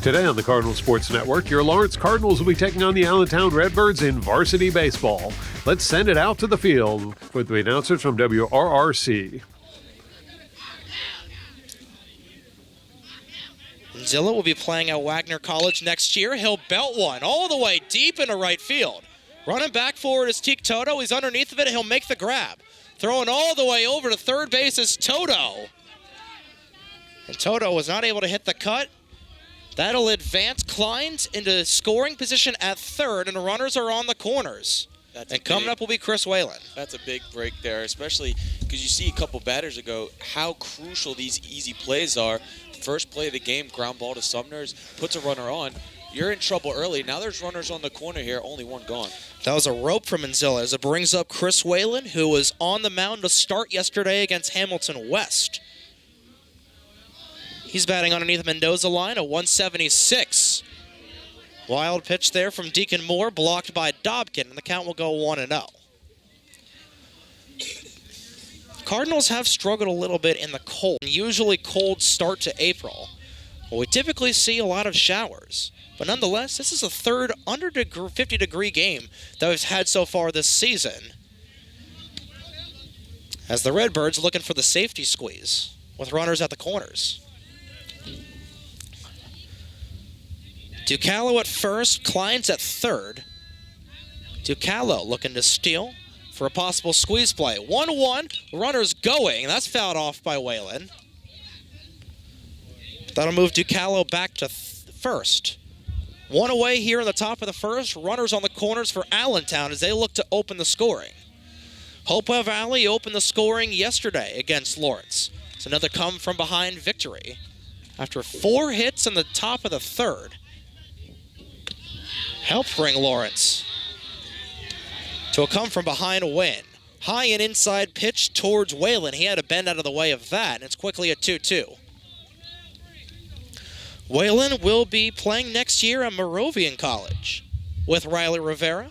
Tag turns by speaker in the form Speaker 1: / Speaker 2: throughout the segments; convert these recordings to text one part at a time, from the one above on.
Speaker 1: Today on the Cardinal Sports Network, your Lawrence Cardinals will be taking on the Allentown Redbirds in varsity baseball. Let's send it out to the field with the announcers from WRRC.
Speaker 2: Zilla will be playing at Wagner College next year. He'll belt one all the way deep into right field. Running back forward is Teak Toto. He's underneath of it. He'll make the grab. Throwing all the way over to third base is Toto. And Toto was not able to hit the cut. That'll advance Kleins into scoring position at third, and the runners are on the corners. And coming up will be Chris Whalen.
Speaker 3: That's a big break there, especially because you see a couple batters ago how crucial these easy plays are. First play of the game, ground ball to Sumners, puts a runner on. You're in trouble early. Now there's runners on the corner here, only one gone.
Speaker 2: That was a rope from Manzilla as it brings up Chris Whalen, who was on the mound to start yesterday against Hamilton West. He's batting underneath Mendoza line, a 176. Wild pitch there from Deacon Moore, blocked by Dobkin, and the count will go 1-0. Cardinals have struggled a little bit in the cold, usually cold start to April. Well, we typically see a lot of showers, but nonetheless, this is a third under 50-degree game that we've had so far this season. As the Redbirds looking for the safety squeeze with runners at the corners. Ducalo at first, Kleins at third. Ducalo looking to steal for a possible squeeze play. 1-1, runners going. That's fouled off by Whalen. That'll move Ducalo back to first. One away here in the top of the first. Runners on the corners for Allentown as they look to open the scoring. Hopewell Valley opened the scoring yesterday against Lawrence. It's another come-from-behind victory. After 4 hits in the top of the third, helped bring Lawrence to a come-from-behind win. High and inside pitch towards Whalen. He had to bend out of the way of that, and it's quickly a 2-2. Whalen will be playing next year at Moravian College with Riley Rivera.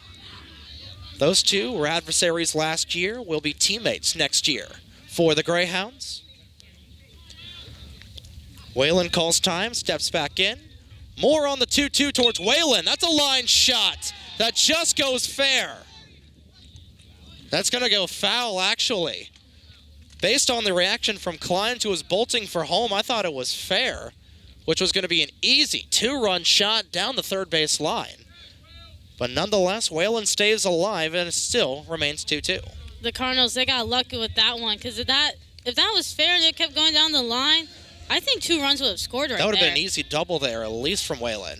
Speaker 2: Those two were adversaries last year, will be teammates next year for the Greyhounds. Whalen calls time, steps back in. Moore on the 2-2 towards Whalen. That's a line shot that just goes fair. That's going to go foul, actually. Based on the reaction from Kleins, who was bolting for home, I thought it was fair, which was going to be an easy 2-run shot down the third base line. But nonetheless, Whalen stays alive, and it still remains 2-2.
Speaker 4: The Cardinals, they got lucky with that one, because if that was fair and it kept going down the line, I think 2 runs would have scored right there.
Speaker 2: That would have been an easy double there, at least from Whalen.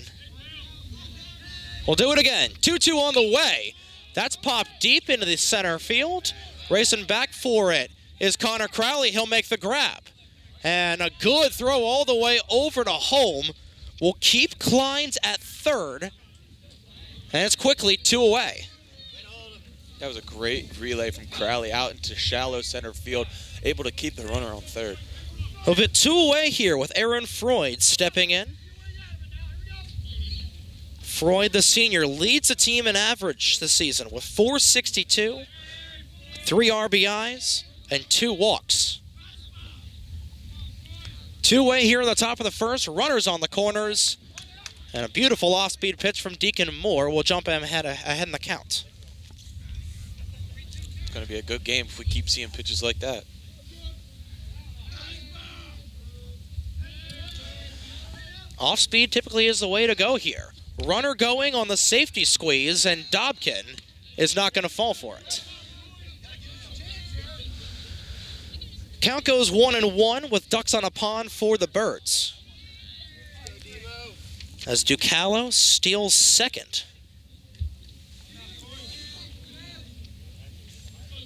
Speaker 2: We'll do it again. 2-2 on the way. That's popped deep into the center field. Racing back for it is Connor Crowley. He'll make the grab. And a good throw all the way over to home will keep Kleins at third. And it's quickly 2 away.
Speaker 3: That was a great relay from Crowley out into shallow center field, able to keep the runner on third.
Speaker 2: A bit 2 away here with Aaron Freud stepping in. Freud, the senior, leads the team in average this season with .462, 3 RBIs, and 2 walks. 2 away here in the top of the first. Runners on the corners. And a beautiful off-speed pitch from Deacon Moore will jump him ahead in the count.
Speaker 3: It's going to be a good game if we keep seeing pitches like that.
Speaker 2: Off-speed typically is the way to go here. Runner going on the safety squeeze, and Dobkin is not going to fall for it. Count goes 1-1 with ducks on a pond for the Birds. As Ducalo steals second.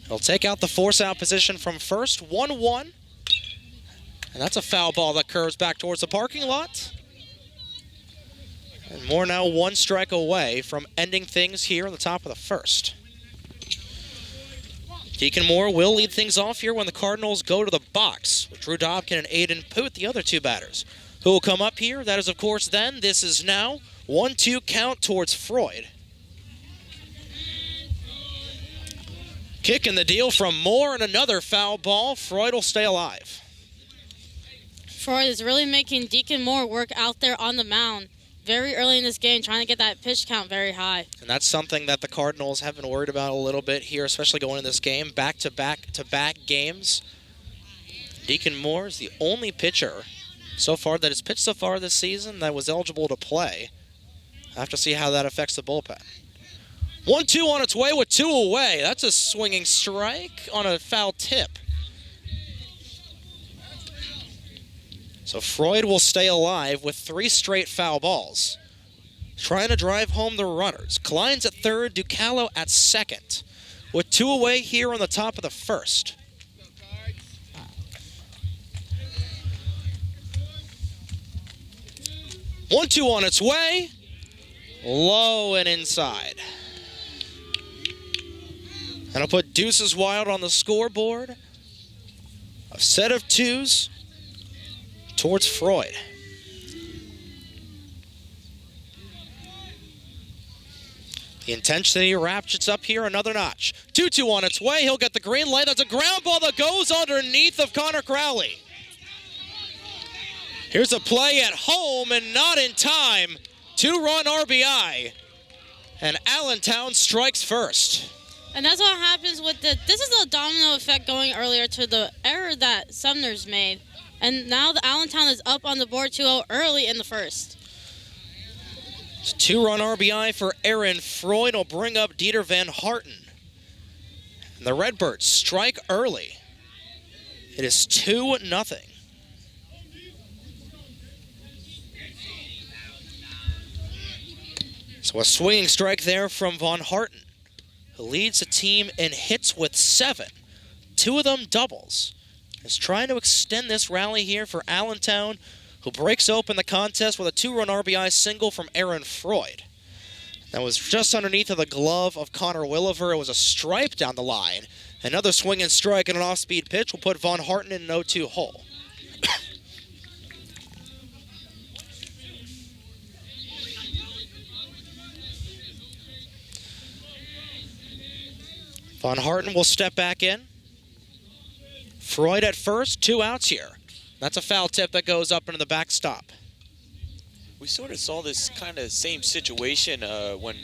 Speaker 2: He'll take out the force-out position from first, 1-1. And that's a foul ball that curves back towards the parking lot. And Moore now 1 strike away from ending things here on the top of the first. Deacon Moore will lead things off here when the Cardinals go to the box with Drew Dobkin and Aiden Poot, the other two batters. Who will come up here? That is, of course, then. This is now. 1-2 count towards Freud. Kicking the deal from Moore and another foul ball. Freud will stay alive.
Speaker 4: Freud is really making Deacon Moore work out there on the mound very early in this game, trying to get that pitch count very high.
Speaker 2: And that's something that the Cardinals have been worried about a little bit here, especially going in this game. Back-to-back games. Deacon Moore is the only pitcher so far that has pitched so far this season that was eligible to play. I have to see how that affects the bullpen. 1-2 on its way with 2 away. That's a swinging strike on a foul tip. So Freud will stay alive with 3 straight foul balls. Trying to drive home the runners. Klein's at third, Ducalo at second. With 2 away here on the top of the first. One, 2 on its way. Low and inside. And I'll put Deuces Wild on the scoreboard. A set of 2s towards Freud. The intensity ratchets up here another notch. 2-2 on its way. He'll get the green light. That's a ground ball that goes underneath of Connor Crowley. Here's a play at home and not in time. 2-run RBI. And Allentown strikes first.
Speaker 4: And that's what happens with this is a domino effect going earlier to the error that Sumner's made. And now the Allentown is up on the board 2-0 early in the first.
Speaker 2: 2-run RBI for Aaron Freud will bring up Dieter Van Harten. And the Redbirds strike early. It is 2-0. So a swinging strike there from Van Harten, who leads the team in hits with 7. 2 of them doubles. Is trying to extend this rally here for Allentown, who breaks open the contest with a 2-run RBI single from Aaron Freud. That was just underneath of the glove of Connor Williver. It was a stripe down the line. Another swing and strike and an off-speed pitch will put Van Harten in an 0-2 hole. Van Harten will step back in. Freud at first, 2 outs here. That's a foul tip that goes up into the backstop.
Speaker 3: We sort of saw this kind of same situation when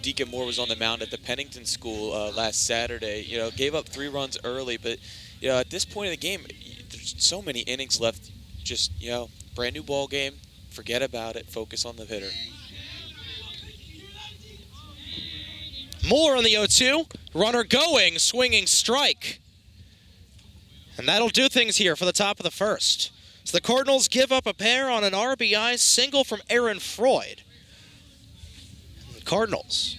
Speaker 3: Deacon Moore was on the mound at the Pennington School last Saturday. You know, gave up 3 runs early, but you know, at this point in the game, there's so many innings left. Just, you know, brand new ball game. Forget about it. Focus on the hitter.
Speaker 2: Moore on the 0-2. Runner going, swinging strike. And that'll do things here for the top of the first. So the Cardinals give up a pair on an RBI single from Aaron Freud. And the Cardinals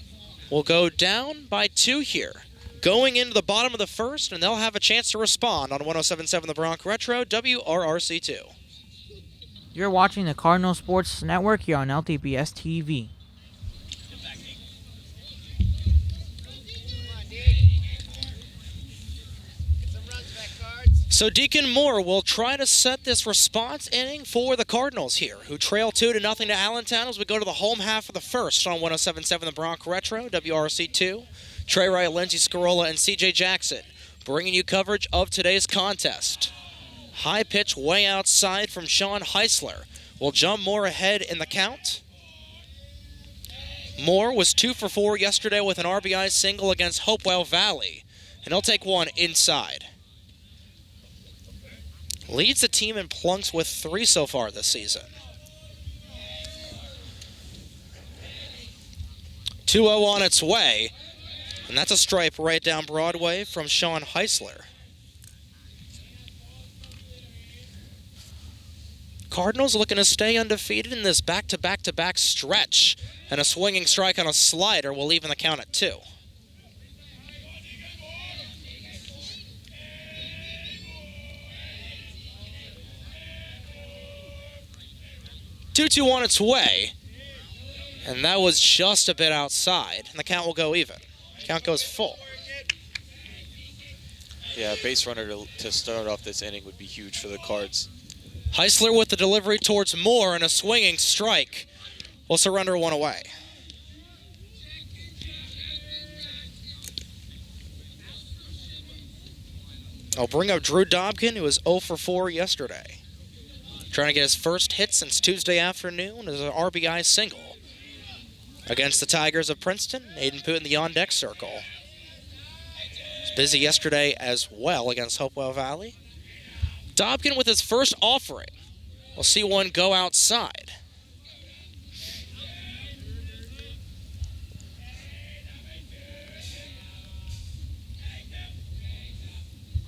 Speaker 2: will go down by 2 here, going into the bottom of the first, and they'll have a chance to respond on 107.7 The Bronc Retro, WRRC2.
Speaker 5: You're watching the Cardinal Sports Network here on LTBS TV.
Speaker 2: So Deacon Moore will try to set this response inning for the Cardinals here, who trail 2-0 to Allentown as we go to the home half of the first on 107.7 The Bronc Retro, WRC2. Trey Wright, Lindsey Scarola, and CJ Jackson bringing you coverage of today's contest. High pitch way outside from Sean Heisler will jump Moore ahead in the count. Moore was 2 for 4 yesterday with an RBI single against Hopewell Valley, and he'll take one inside. Leads the team in plunks with 3 so far this season. 2-0 on its way, and that's a stripe right down Broadway from Sean Heisler. Cardinals looking to stay undefeated in this back-to-back-to-back stretch, and a swinging strike on a slider will even the count at 2. 2-2 on its way, and that was just a bit outside, and the count will go even. Count goes full.
Speaker 3: Yeah, base runner to start off this inning would be huge for the Cards.
Speaker 2: Heisler with the delivery towards Moore and a swinging strike. Will surrender one away. I'll bring up Drew Dobkin, who was 0 for 4 yesterday. Trying to get his first hit since Tuesday afternoon as an RBI single. Against the Tigers of Princeton, Aiden Poot in the on-deck circle. Was busy yesterday as well against Hopewell Valley. Dobkin with his first offering. We'll see one go outside.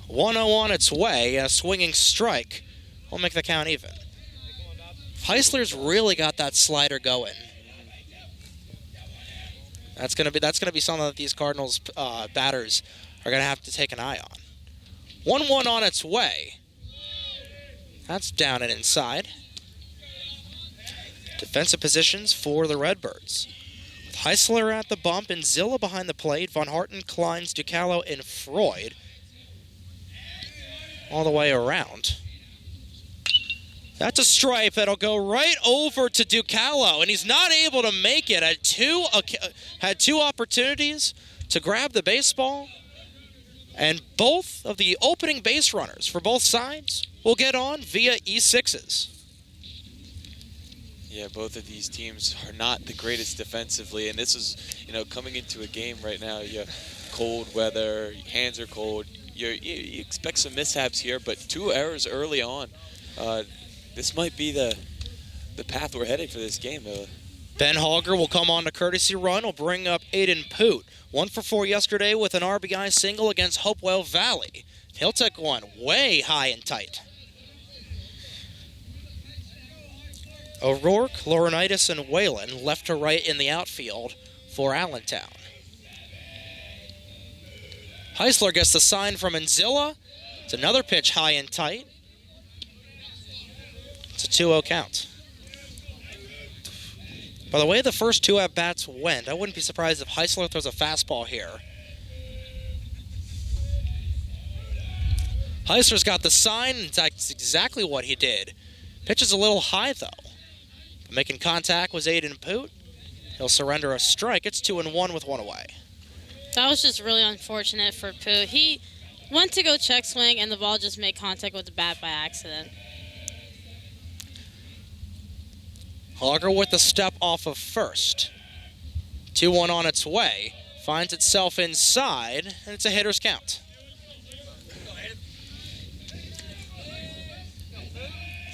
Speaker 2: .1-0 on its way, a swinging strike will make the count even. Heisler's really got that slider going. That's gonna be something that these Cardinals batters are gonna have to take an eye on. 1-1 on its way. That's down and inside. Defensive positions for the Redbirds. With Heisler at the bump and Zilla behind the plate, Von Harten, Kleins, Ducalo, and Freud all the way around. That's a stripe that'll go right over to Ducalo, and he's not able to make it. Had two opportunities to grab the baseball, and both of the opening base runners for both sides will get on via E6s.
Speaker 3: Yeah, both of these teams are not the greatest defensively, and this is, coming into a game right now. You have cold weather, hands are cold. You expect some mishaps here, but 2 errors early on. This might be the path we're headed for this game.
Speaker 2: Ben Hauger will come on to courtesy run. Will bring up Aiden Poot. 1 for 4 yesterday with an RBI single against Hopewell Valley. He'll take one way high and tight. O'Rourke, Laurinaitis, and Whalen left to right in the outfield for Allentown. Heisler gets the sign from Enzilla. It's another pitch high and tight. It's a 2-0 count. By the way the first 2 at-bats went, I wouldn't be surprised if Heisler throws a fastball here. Heisler's got the sign, and that's exactly what he did. Pitch is a little high, though. Making contact was Aiden Poot. He'll surrender a strike. It's 2-1 with 1 away.
Speaker 4: That was just really unfortunate for Poot. He went to go check swing, and the ball just made contact with the bat by accident.
Speaker 2: Hauger with the step off of first. 2-1 on its way. Finds itself inside, and it's a hitter's count.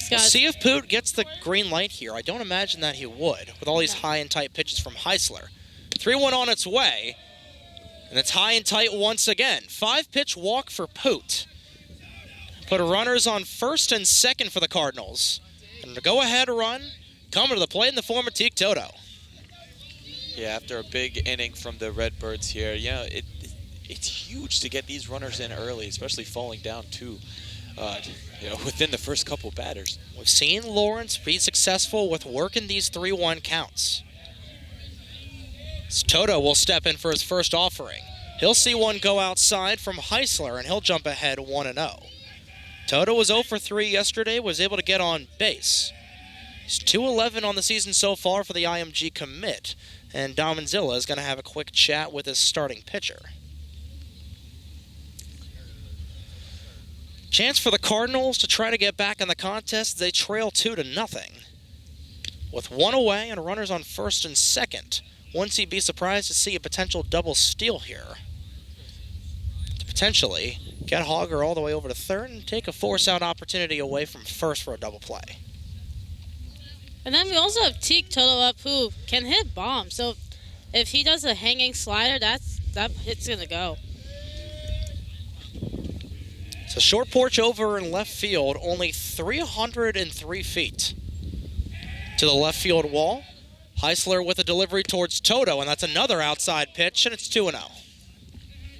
Speaker 2: We'll see if Poot gets the green light here. I don't imagine that he would, with all these high and tight pitches from Heisler. 3-1 on its way, and it's high and tight once again. 5-pitch walk for Poot. Put runners on first and second for the Cardinals. And the go-ahead run coming to the plate in the form of Teak Toto.
Speaker 3: Yeah, after a big inning from the Redbirds here, it's huge to get these runners in early, especially falling down 2. Within the first couple batters.
Speaker 2: We've seen Lawrence be successful with working these 3-1 counts. So Toto will step in for his first offering. He'll see one go outside from Heisler, and he'll jump ahead 1-0. Toto was 0 for 3 yesterday, was able to get on base. He's 2-11 on the season so far for the IMG commit, and Dom Enzilla is going to have a quick chat with his starting pitcher. Chance for the Cardinals to try to get back in the contest. They trail 2-0. With 1 away and runners on first and second, wouldn't he be surprised to see a potential double steal here? To potentially get Hauger all the way over to third and take a force-out opportunity away from first for a double play.
Speaker 4: And then we also have Teak Toto up, who can hit bombs. So if he does a hanging slider, that hit's going to go.
Speaker 2: So short porch over in left field, only 303 feet to the left field wall. Heisler with a delivery towards Toto, and that's another outside pitch, and it's 2-0.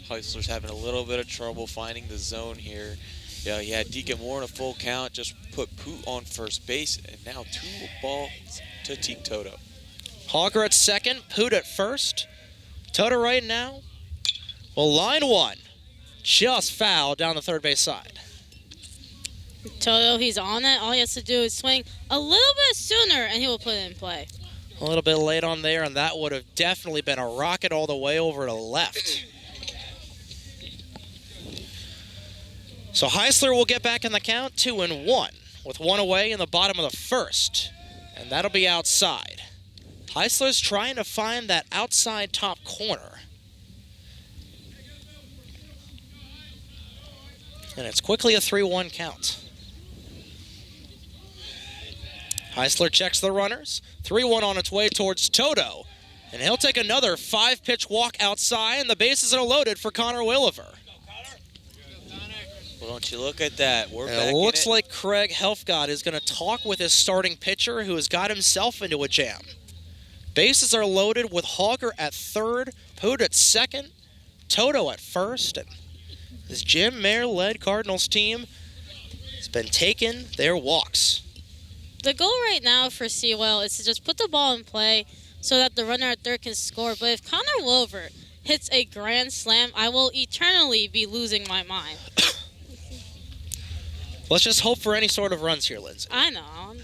Speaker 3: Heisler's having a little bit of trouble finding the zone here. Yeah, he had Deacon Moore in a full count, just put Poot on first base, and now 2 balls to Teak Toto.
Speaker 2: Hauger at second, Poot at first. Toto right now will line one. just fouled down the third base side.
Speaker 4: Toto, he's on it. All he has to do is swing a little bit sooner, and he will put it in play.
Speaker 2: A little bit late on there, and that would have definitely been a rocket all the way over to left. So Heisler will get back in the count, 2-1, with one away in the bottom of the first. And that'll be outside. Heisler's trying to find that outside top corner. And it's quickly a 3-1 count. Heisler checks the runners. 3-1 on its way towards Toto. And he'll take another 5-pitch walk outside, and the bases are loaded for Connor Williver.
Speaker 3: Well, don't you look at that. We're back
Speaker 2: It looks
Speaker 3: in it.
Speaker 2: like Craig Helfgott is going to talk with his starting pitcher, who has got himself into a jam. Bases are loaded with Hogger at third, Poot at second, Toto at first, and this Jim Mayer-led Cardinals team has been taking their walks.
Speaker 4: The goal right now for Sewell is to just put the ball in play so that the runner at third can score. But if Connor Williver hits a grand slam, I will eternally be losing my mind.
Speaker 2: Let's just hope for any sort of runs here, Lindsay.
Speaker 4: I know.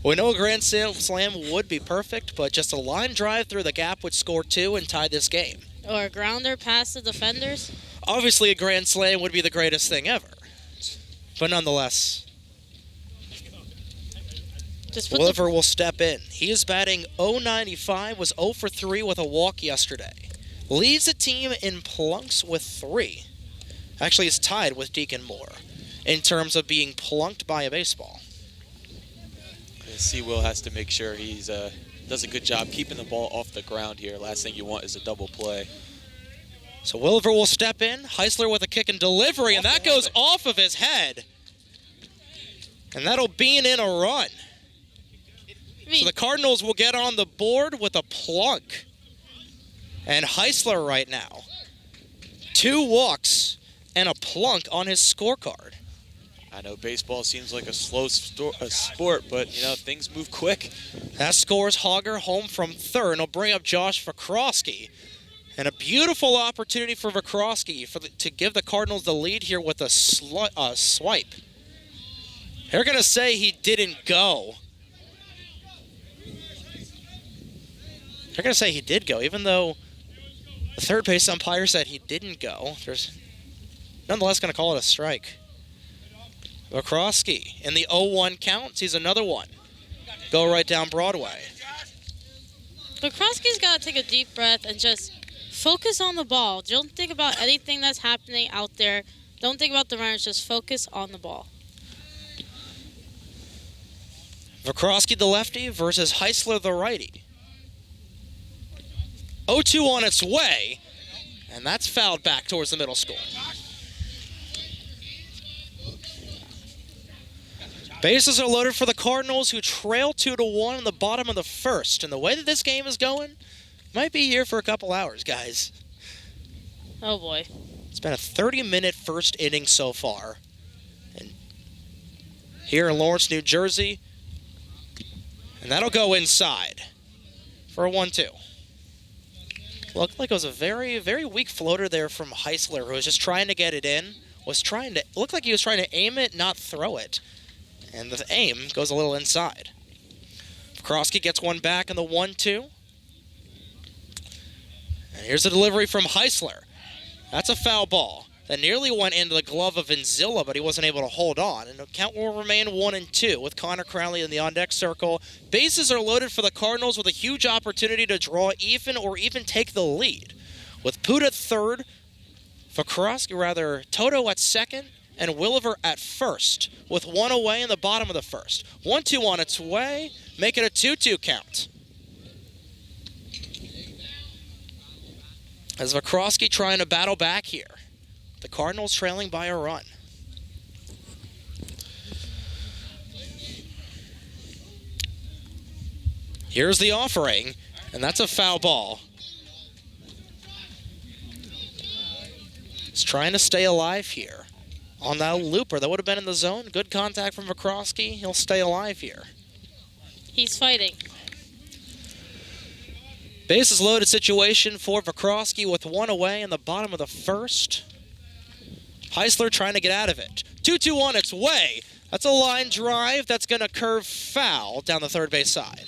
Speaker 2: We know a grand slam would be perfect, but just a line drive through the gap would score 2 and tie this game.
Speaker 4: Or a grounder past the defenders.
Speaker 2: Obviously, a grand slam would be the greatest thing ever. But nonetheless,
Speaker 4: Just put
Speaker 2: Williver will step in. He is batting .095, was 0 for 3 with a walk yesterday. Leads the team in plunks with 3. Actually, is tied with Deacon Moore in terms of being plunked by a baseball.
Speaker 3: Sewell has to make sure he's does a good job keeping the ball off the ground here. Last thing you want is a double play.
Speaker 2: So Williver will step in. Heisler with a kick and delivery, and that goes off of his head. And that'll bean in a run. So the Cardinals will get on the board with a plunk. And Heisler right now, 2 walks and a plunk on his scorecard.
Speaker 3: I know baseball seems like a slow sport, but, you know, things move quick.
Speaker 2: That scores Hogger home from third, and he'll bring up Josh Vakrowski. And a beautiful opportunity for Vakrowski to give the Cardinals the lead here with a swipe. They're going to say he didn't go. They're going to say he did go, even though the third base umpire said he didn't go. There's nonetheless going to call it a strike. Vakrowski in the 0-1 count sees another one go right down Broadway.
Speaker 4: Vakrowski's got to take a deep breath and just focus on the ball. Don't think about anything that's happening out there. Don't think about the runners. Just focus on the ball.
Speaker 2: Vakrowski the lefty versus Heisler the righty. 0-2 on its way, and that's fouled back towards the middle school. Bases are loaded for the Cardinals, who trail 2-1 in the bottom of the first. And the way that this game is going, might be here for a couple hours, guys.
Speaker 4: Oh, boy.
Speaker 2: It's been a 30-minute first inning so far. And here in Lawrence, New Jersey. And that'll go inside for a 1-2. Looked like it was a very, very weak floater there from Heisler, who was just trying to get it in. Looked like he was trying to aim it, not throw it. And the aim goes a little inside. Vakrowski gets one back in the 1-2. And here's a delivery from Heisler. That's a foul ball that nearly went into the glove of Inzilla, but he wasn't able to hold on. And the count will remain 1-2 with Connor Crowley in the on-deck circle. Bases are loaded for the Cardinals with a huge opportunity to draw even or even take the lead. With Poot at third, Toto at second, and Williver at first, with one away in the bottom of the first. 1-2 on its way, make it a 2-2 count. As Vakrowski trying to battle back here. The Cardinals trailing by a run. Here's the offering, and that's a foul ball. He's trying to stay alive here. On that looper, that would have been in the zone. Good contact from Vakrowski. He'll stay alive here.
Speaker 4: He's fighting.
Speaker 2: Bases loaded situation for Vakrowski with one away in the bottom of the first. Heisler trying to get out of it. 2-2 on its way. That's a line drive that's going to curve foul down the third base side.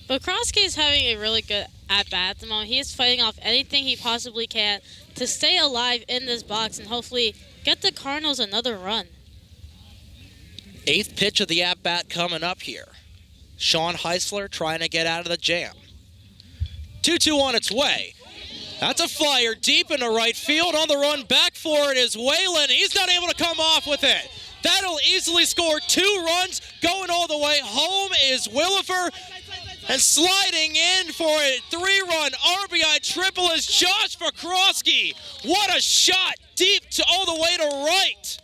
Speaker 4: But Krosky is having a really good at-bat at the moment. He is fighting off anything he possibly can to stay alive in this box and hopefully get the Cardinals another run.
Speaker 2: 8th pitch of the at-bat coming up here. Sean Heisler trying to get out of the jam. 2-2 on its way. That's a flyer deep into right field. On the run back for it is Whalen. He's not able to come off with it. That'll easily score 2 runs. Going all the way home is Willifer. And sliding in for a 3-run RBI triple is Josh Vakrosky. What a shot deep all the way to right.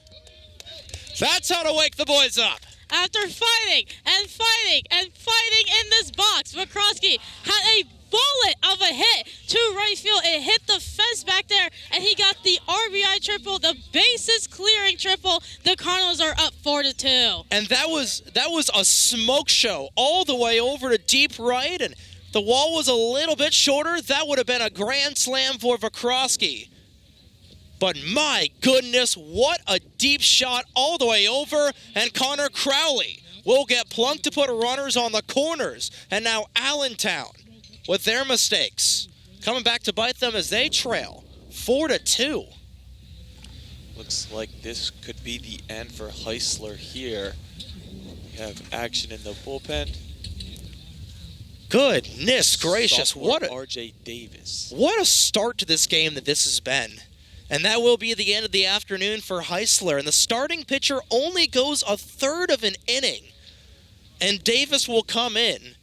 Speaker 2: That's how to wake the boys up.
Speaker 4: After fighting and fighting and fighting in this box, Vakrosky had a bullet of a hit to right field. It hit the fence back there, and he got the RBI triple, the bases clearing triple. The Cardinals are up 4-2.
Speaker 2: And that was a smoke show all the way over to deep right, and the wall was a little bit shorter. That would have been a grand slam for Vakrosky. But my goodness, what a deep shot all the way over, and Connor Crowley will get plunked to put runners on the corners. And now Allentown, with their mistakes, coming back to bite them as they trail 4-2.
Speaker 3: Looks like this could be the end for Heisler here. We have action in the bullpen.
Speaker 2: Goodness gracious, what a
Speaker 3: RJ Davis.
Speaker 2: What a start to this game that this has been. And that will be the end of the afternoon for Heisler. And the starting pitcher only goes a third of an inning. And Davis will come in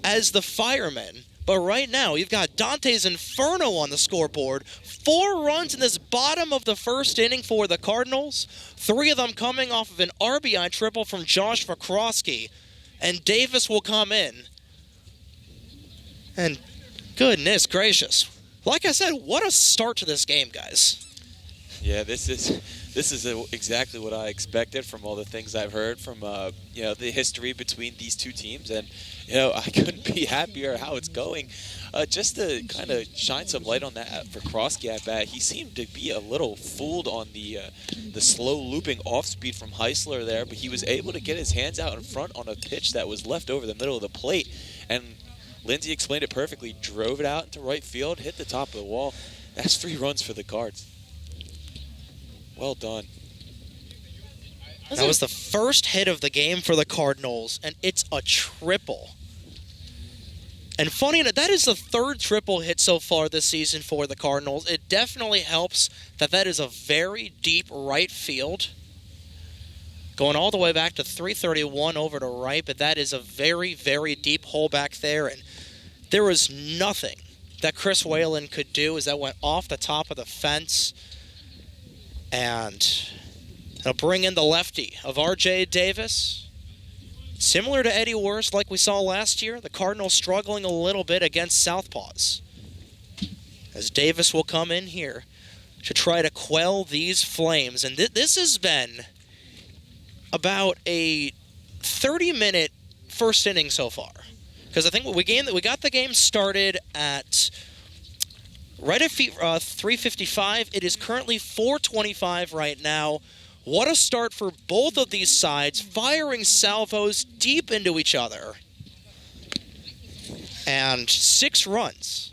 Speaker 2: as the fireman. But right now, you've got Dante's Inferno on the scoreboard. 4 runs in this bottom of the first inning for the Cardinals. 3 of them coming off of an RBI triple from Josh Vakrosky. And Davis will come in. And goodness gracious. Like I said, what a start to this game, guys.
Speaker 3: Yeah, this is exactly what I expected from all the things I've heard from the history between these two teams, and I couldn't be happier how it's going. Just to kind of shine some light on that for Krosky at bat, he seemed to be a little fooled on the slow looping off speed from Heisler there, but he was able to get his hands out in front on a pitch that was left over the middle of the plate, and Lindsay explained it perfectly. Drove it out into right field, hit the top of the wall. That's 3 runs for the Cards. Well done.
Speaker 2: That was the first hit of the game for the Cardinals, and it's a triple. And funny enough, that is the 3rd triple hit so far this season for the Cardinals. It definitely helps that is a very deep right field. Going all the way back to 331 over to right, but that is a very, very deep hole back there. And there was nothing that Chris Whalen could do as that went off the top of the fence. And it'll bring in the lefty of RJ Davis. Similar to Eddie Worst like we saw last year, the Cardinals struggling a little bit against southpaws. As Davis will come in here to try to quell these flames. And this has been about a 30-minute first inning so far. Because I think we got the game started at right at 3:55. It is currently 4:25 right now. What a start for both of these sides, firing salvos deep into each other. And 6 runs,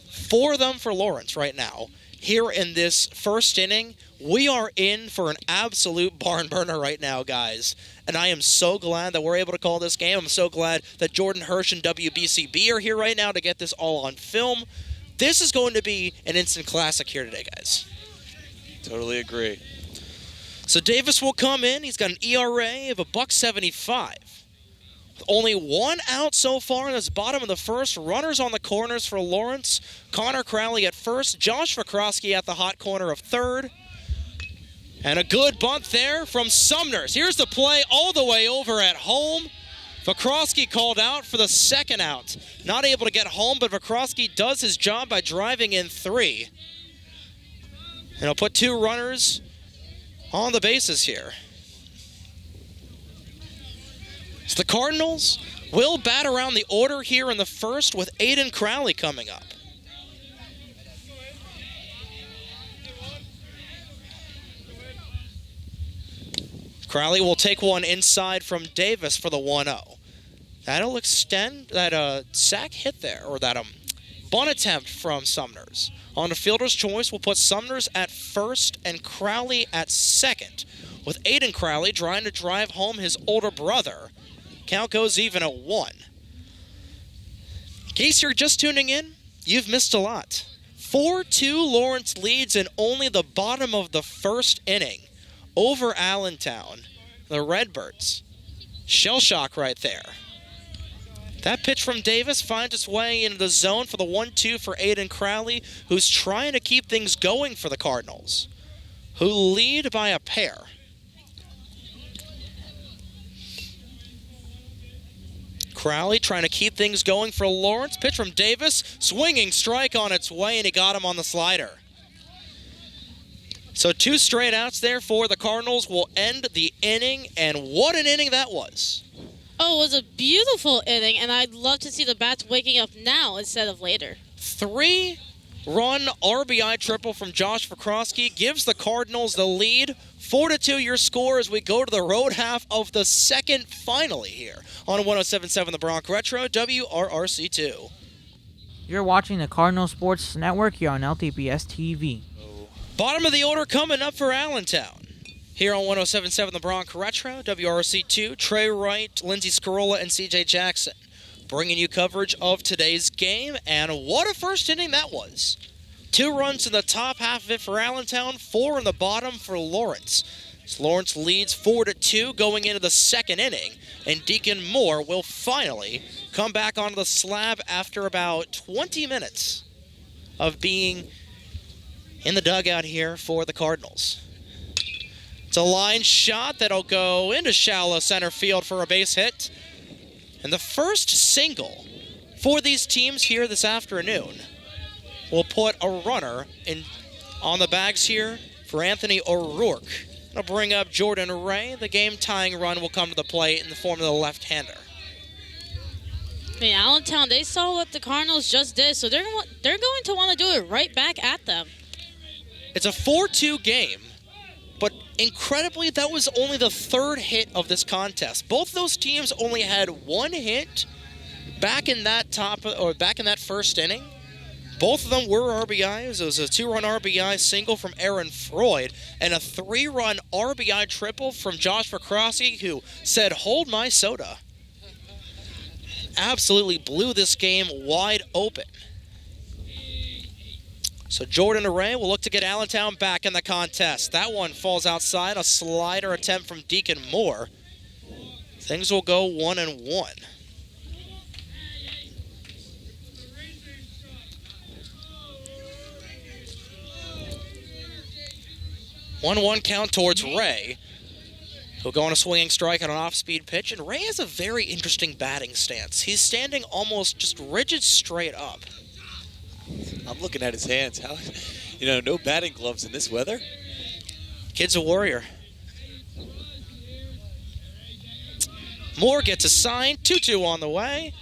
Speaker 2: 4 of them for Lawrence right now. Here in this first inning, we are in for an absolute barn burner right now, guys. And I am so glad that we're able to call this game. I'm so glad that Jordan Hirsch and WBCB are here right now to get this all on film. This is going to be an instant classic here today, guys.
Speaker 3: Totally agree.
Speaker 2: So Davis will come in. He's got an ERA of $1.75. With only 1 out so far in this bottom of the first. Runners on the corners for Lawrence. Connor Crowley at first. Josh Vakrosky at the hot corner of third. And a good bunt there from Sumners. Here's the play all the way over at home. Vakrosky called out for the 2nd out. Not able to get home, but Vakrosky does his job by driving in 3. And he'll put 2 runners on the bases here. So the Cardinals will bat around the order here in the first with Aiden Crowley coming up. Crowley will take one inside from Davis for the 1-0. That'll extend that sack hit there, or that bunt attempt from Sumners. On the fielder's choice, we'll put Sumners at first and Crowley at second, with Aiden Crowley trying to drive home his older brother. Count goes even at 1. In case you're just tuning in, you've missed a lot. 4-2 Lawrence leads in only the bottom of the first inning over Allentown, the Redbirds. Shell shock right there. That pitch from Davis finds its way into the zone for the 1-2 for Aiden Crowley, who's trying to keep things going for the Cardinals, who lead by a pair. Crowley trying to keep things going for Lawrence. Pitch from Davis, swinging strike on its way, and he got him on the slider. So 2 straight outs there for the Cardinals will end the inning, and what an inning that was.
Speaker 4: Oh, it was a beautiful inning, and I'd love to see the bats waking up now instead of later.
Speaker 2: 3-run RBI triple from Josh Vakrosky gives the Cardinals the lead. 4-2 your score as we go to the road half of the second finally here on 107.7 The Bronc Retro, WRRC 2.
Speaker 5: You're watching the Cardinal Sports Network here on LTBS TV.
Speaker 2: Bottom of the order coming up for Allentown. Here on 107.7 The Bronc Retro, WRC 2, Trey Wright, Lindsey Scarola, and CJ Jackson bringing you coverage of today's game, and what a first inning that was. 2 runs in the top half of it for Allentown, 4 in the bottom for Lawrence. So Lawrence leads 4-2 going into the second inning, and Deacon Moore will finally come back onto the slab after about 20 minutes of being in the dugout here for the Cardinals. It's a line shot that'll go into shallow center field for a base hit. And the first single for these teams here this afternoon will put a runner on the bags here for Anthony O'Rourke. It'll bring up Jordan Ray. The game-tying run will come to the plate in the form of the left-hander.
Speaker 4: I mean, Allentown, they saw what the Cardinals just did, so they're going to want to do it right back at them.
Speaker 2: It's a 4-2 game, but incredibly, that was only the 3rd hit of this contest. Both those teams only had 1 hit back in that first inning. Both of them were RBIs. It was a 2-run RBI single from Aaron Freud and a 3-run RBI triple from Josh Vakrosky, who said, "Hold my soda." Absolutely blew this game wide open. So Jordan Array will look to get Allentown back in the contest. That one falls outside, a slider attempt from Deacon Moore. Things will go 1-1. 1-1 count towards Ray. He'll go on a swinging strike on an off-speed pitch, and Ray has a very interesting batting stance. He's standing almost just rigid straight up.
Speaker 3: I'm looking at his hands. How, no batting gloves in this weather.
Speaker 2: Kid's a warrior. Moore gets a sign. 2-2 on the way.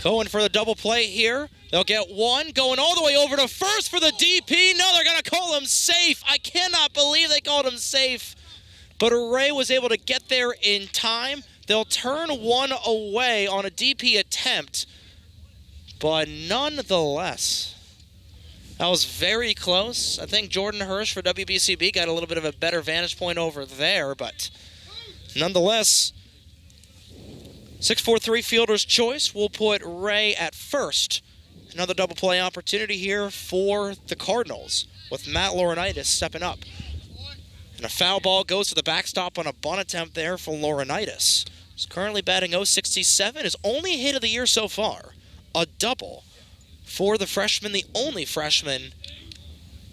Speaker 2: Going for the double play here. They'll get one. Going all the way over to first for the DP. No, they're going to call him safe. I cannot believe they called him safe. But Ray was able to get there in time. They'll turn one away on a DP attempt. But nonetheless, that was very close. I think Jordan Hirsch for WBCB got a little bit of a better vantage point over there. But nonetheless, 6-4-3 fielder's choice will put Ray at first. Another double play opportunity here for the Cardinals with Matt Laurinaitis stepping up. And a foul ball goes to the backstop on a bunt attempt there for Laurinaitis. He's currently batting .067, his only hit of the year so far. A double for the freshman, the only freshman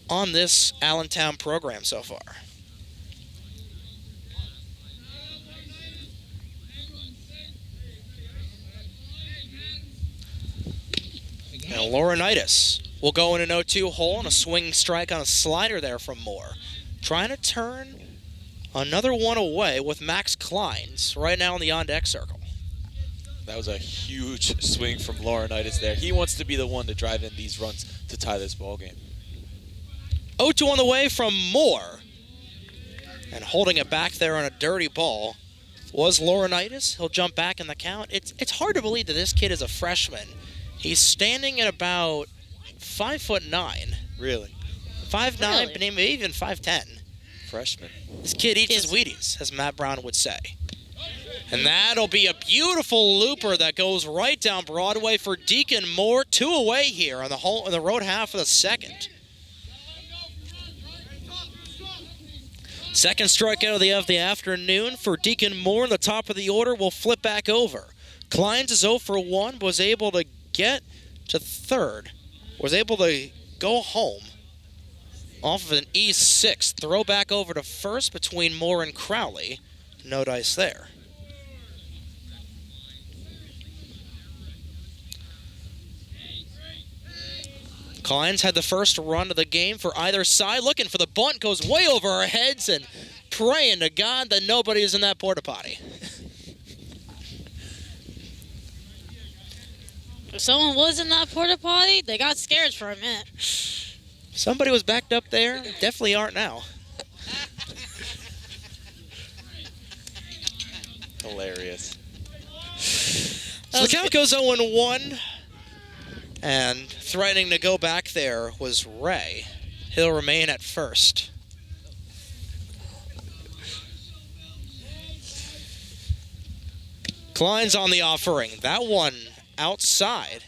Speaker 2: on this Allentown program so far. Now Laurinaitis will go in an 0-2 hole and a swinging strike on a slider there from Moore. Trying to turn another one away with Max Kleins right now in the on-deck circle.
Speaker 3: That was a huge swing from Laurinaitis there. He wants to be the one to drive in these runs to tie this ball game.
Speaker 2: 0-2 on the way from Moore. And holding it back there on a dirty ball was Laurinaitis. He'll jump back in the count. It's hard to believe that this kid is a freshman. He's standing at about 5'9".
Speaker 3: Really?
Speaker 2: 5'9",
Speaker 4: Really?
Speaker 2: maybe even 5'10".
Speaker 3: Freshman.
Speaker 2: This kid eats his Wheaties, as Matt Brown would say. And that'll be a beautiful looper that goes right down Broadway for Deacon Moore. 2 away here on the road half of the second. Second strikeout of the afternoon for Deacon Moore in the top of the order. Will flip back over. Kleins is 0 for 1, was able to get to third. Was able to go home off of an E6. Throw back over to first between Moore and Crowley. No dice there. Kleins had the first run of the game for either side. Looking for the bunt. Goes way over our heads and praying to God that nobody is in that porta potty.
Speaker 4: If someone was in that porta potty, they got scared for a minute.
Speaker 2: Somebody was backed up there. Definitely aren't now.
Speaker 3: Hilarious.
Speaker 2: So the count goes 0-1. And threatening to go back there was Ray. He'll remain at first. Klein's on the offering. That one outside.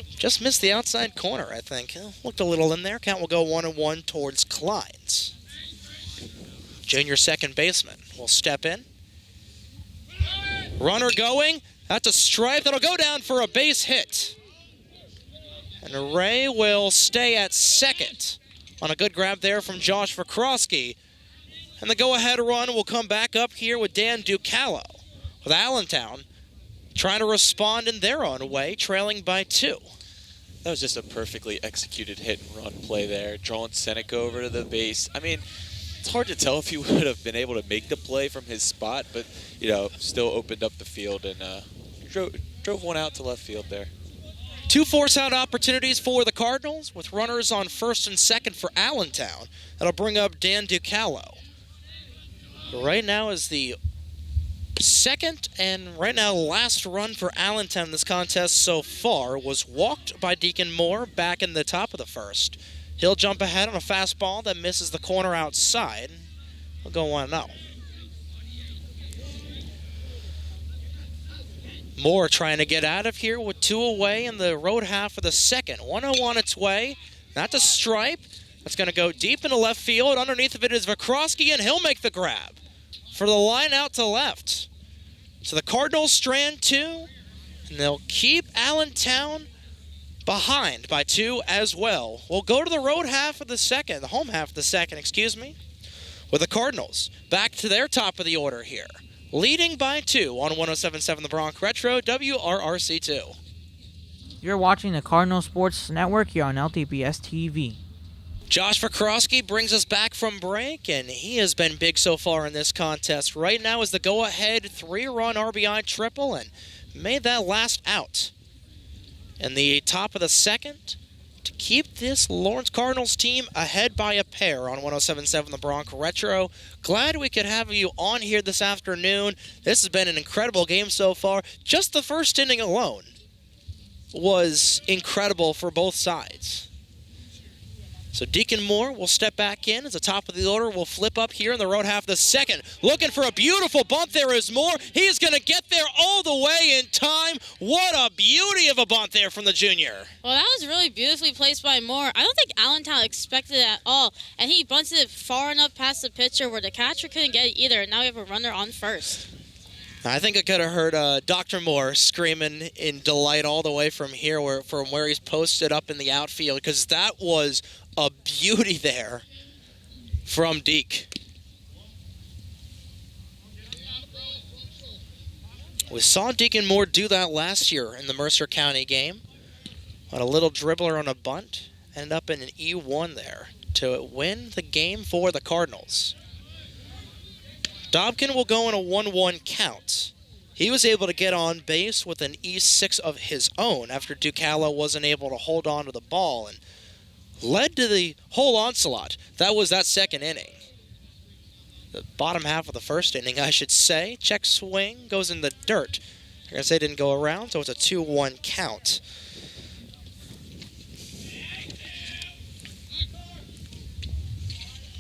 Speaker 2: Just missed the outside corner, I think. Looked a little in there. Count will go 1-1 towards Klein's. Junior second baseman will step in. Runner going. That's a strike that'll go down for a base hit. And Ray will stay at second on a good grab there from Josh Vakrosky. And the go-ahead run will come back up here with Dan Ducalo, with Allentown trying to respond in their own way, trailing by 2.
Speaker 3: That was just a perfectly executed hit and run play there. Drawing Seneca over to the base. I mean, it's hard to tell if he would have been able to make the play from his spot, but, you know, still opened up the field and drove one out to left field there.
Speaker 2: 2 force-out opportunities for the Cardinals with runners on first and second for Allentown. That'll bring up Dan Ducalo. Right now is the second and right now last run for Allentown in this contest so far was walked by Deacon Moore back in the top of the first. He'll jump ahead on a fastball that misses the corner outside. We'll go 1-0. Moore trying to get out of here with 2 away in the road half of the second. 1-0 on its way. Not to stripe. That's going to go deep into left field. Underneath of it is Vakrosky, and he'll make the grab for the line out to left. So the Cardinals strand 2, and they'll keep Allentown behind by 2 as well. We'll go to the road half of the second, the home half of the second, with the Cardinals back to their top of the order here. Leading by 2 on 107.7 The Bronc Retro, WRRC 2.
Speaker 5: You're watching the Cardinal Sports Network here on LTBS TV.
Speaker 2: Josh Vakrosky brings us back from break, and he has been big so far in this contest. Right now is the go-ahead 3-run RBI triple and made that last out. In the top of the second to keep this Lawrence Cardinals team ahead by a pair on 107.7 The Bronc Retro. Glad we could have you on here this afternoon. This has been an incredible game so far. Just the first inning alone was incredible for both sides. So Deacon Moore will step back in as the top of the order will flip up here in the road half of the second. Looking for a beautiful bunt there is Moore. He's going to get there all the way in time. What a beauty of a bunt there from the junior.
Speaker 4: Well, that was really beautifully placed by Moore. I don't think Allentown expected it at all. And he bunted it far enough past the pitcher where the catcher couldn't get it either. And now we have a runner on first.
Speaker 2: I think I could have heard Dr. Moore screaming in delight all the way from here, from where he's posted up in the outfield, because that was a beauty there from Deke. We saw Deacon Moore do that last year in the Mercer County game. On a little dribbler on a bunt, ended up in an E1 there to win the game for the Cardinals. Dobkin will go in a 1-1 count. He was able to get on base with an E6 of his own after Ducalo wasn't able to hold on to the ball. And led to the whole onslaught. That was that second inning. The bottom half of the first inning, I should say. Check swing, goes in the dirt. I'm going to say it didn't go around, so it's a 2-1 count.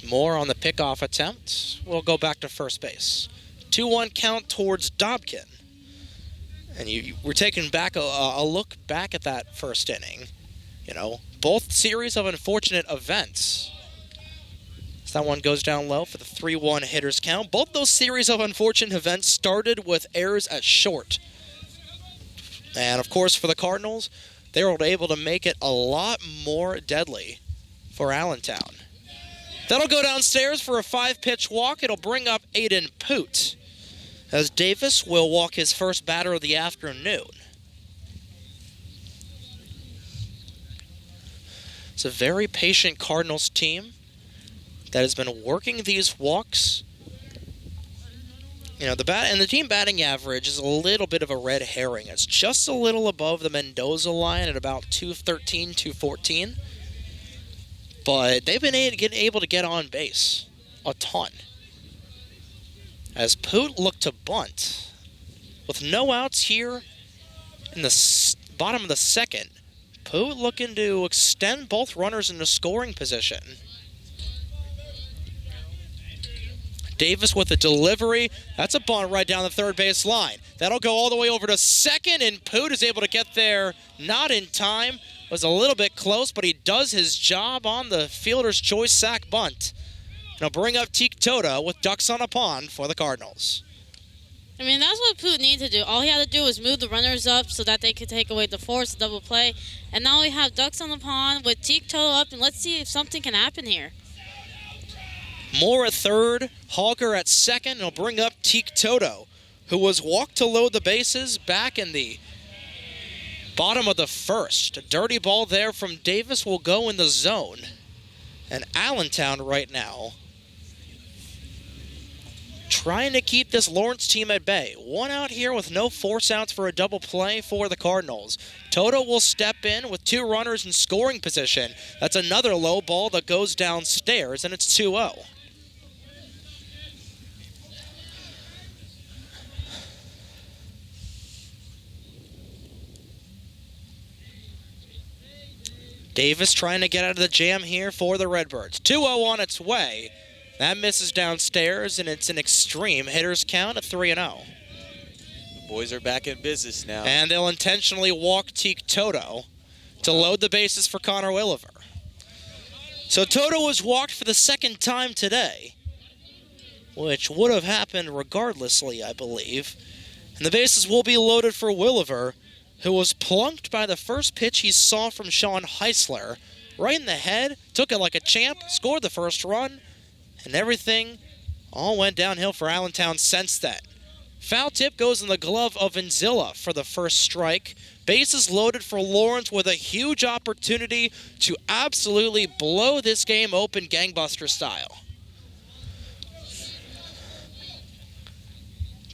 Speaker 2: More on the pickoff attempt. We'll go back to first base. 2-1 count towards Dobkin. And we're taking back a look back at that first inning. You know, both series of unfortunate events. So that one goes down low for the 3-1 hitters count. Both those series of unfortunate events started with errors at short. And of course for the Cardinals, they were able to make it a lot more deadly for Allentown. That'll go downstairs for a 5-pitch walk. It'll bring up Aiden Poot, as Davis will walk his first batter of the afternoon. It's a very patient Cardinals team that has been working these walks. You know, the team batting average is a little bit of a red herring. It's just a little above the Mendoza line at about 213, 214. But they've been able to get on base a ton. As Poot looked to bunt, with no outs here in the bottom of the second, Poot looking to extend both runners into scoring position. Davis with a delivery. That's a bunt right down the third base line. That'll go all the way over to second, and Poot is able to get there not in time. Was a little bit close, but he does his job on the fielder's choice sac bunt. And he'll bring up Teak Tota with ducks on a pond for the Cardinals.
Speaker 4: I mean, that's what Poot needed to do. All he had to do was move the runners up so that they could take away the force, double play. And now we have ducks on the pond with Teak Toto up, and let's see if something can happen here.
Speaker 2: Moore at third, Hogger at second, and he'll bring up Teak Toto, who was walked to load the bases back in the bottom of the first. A dirty ball there from Davis will go in the zone. And Allentown right now trying to keep this Lawrence team at bay. One out here with no force outs for a double play for the Cardinals. Toto will step in with 2 runners in scoring position. That's another low ball that goes downstairs, and it's 2-0. Davis trying to get out of the jam here for the Redbirds. 2-0 on its way. That misses downstairs, and it's an extreme hitter's count at 3-0.
Speaker 3: The boys are back in business now.
Speaker 2: And they'll intentionally walk Teak Toto to load the bases for Connor Williver. So Toto was walked for the second time today, which would have happened regardlessly, I believe. And the bases will be loaded for Williver, who was plunked by the first pitch he saw from Sean Heisler. Right in the head, took it like a champ, scored the first run, and everything all went downhill for Allentown since then. Foul tip goes in the glove of Enzilla for the first strike. Bases loaded for Lawrence with a huge opportunity to absolutely blow this game open gangbuster style.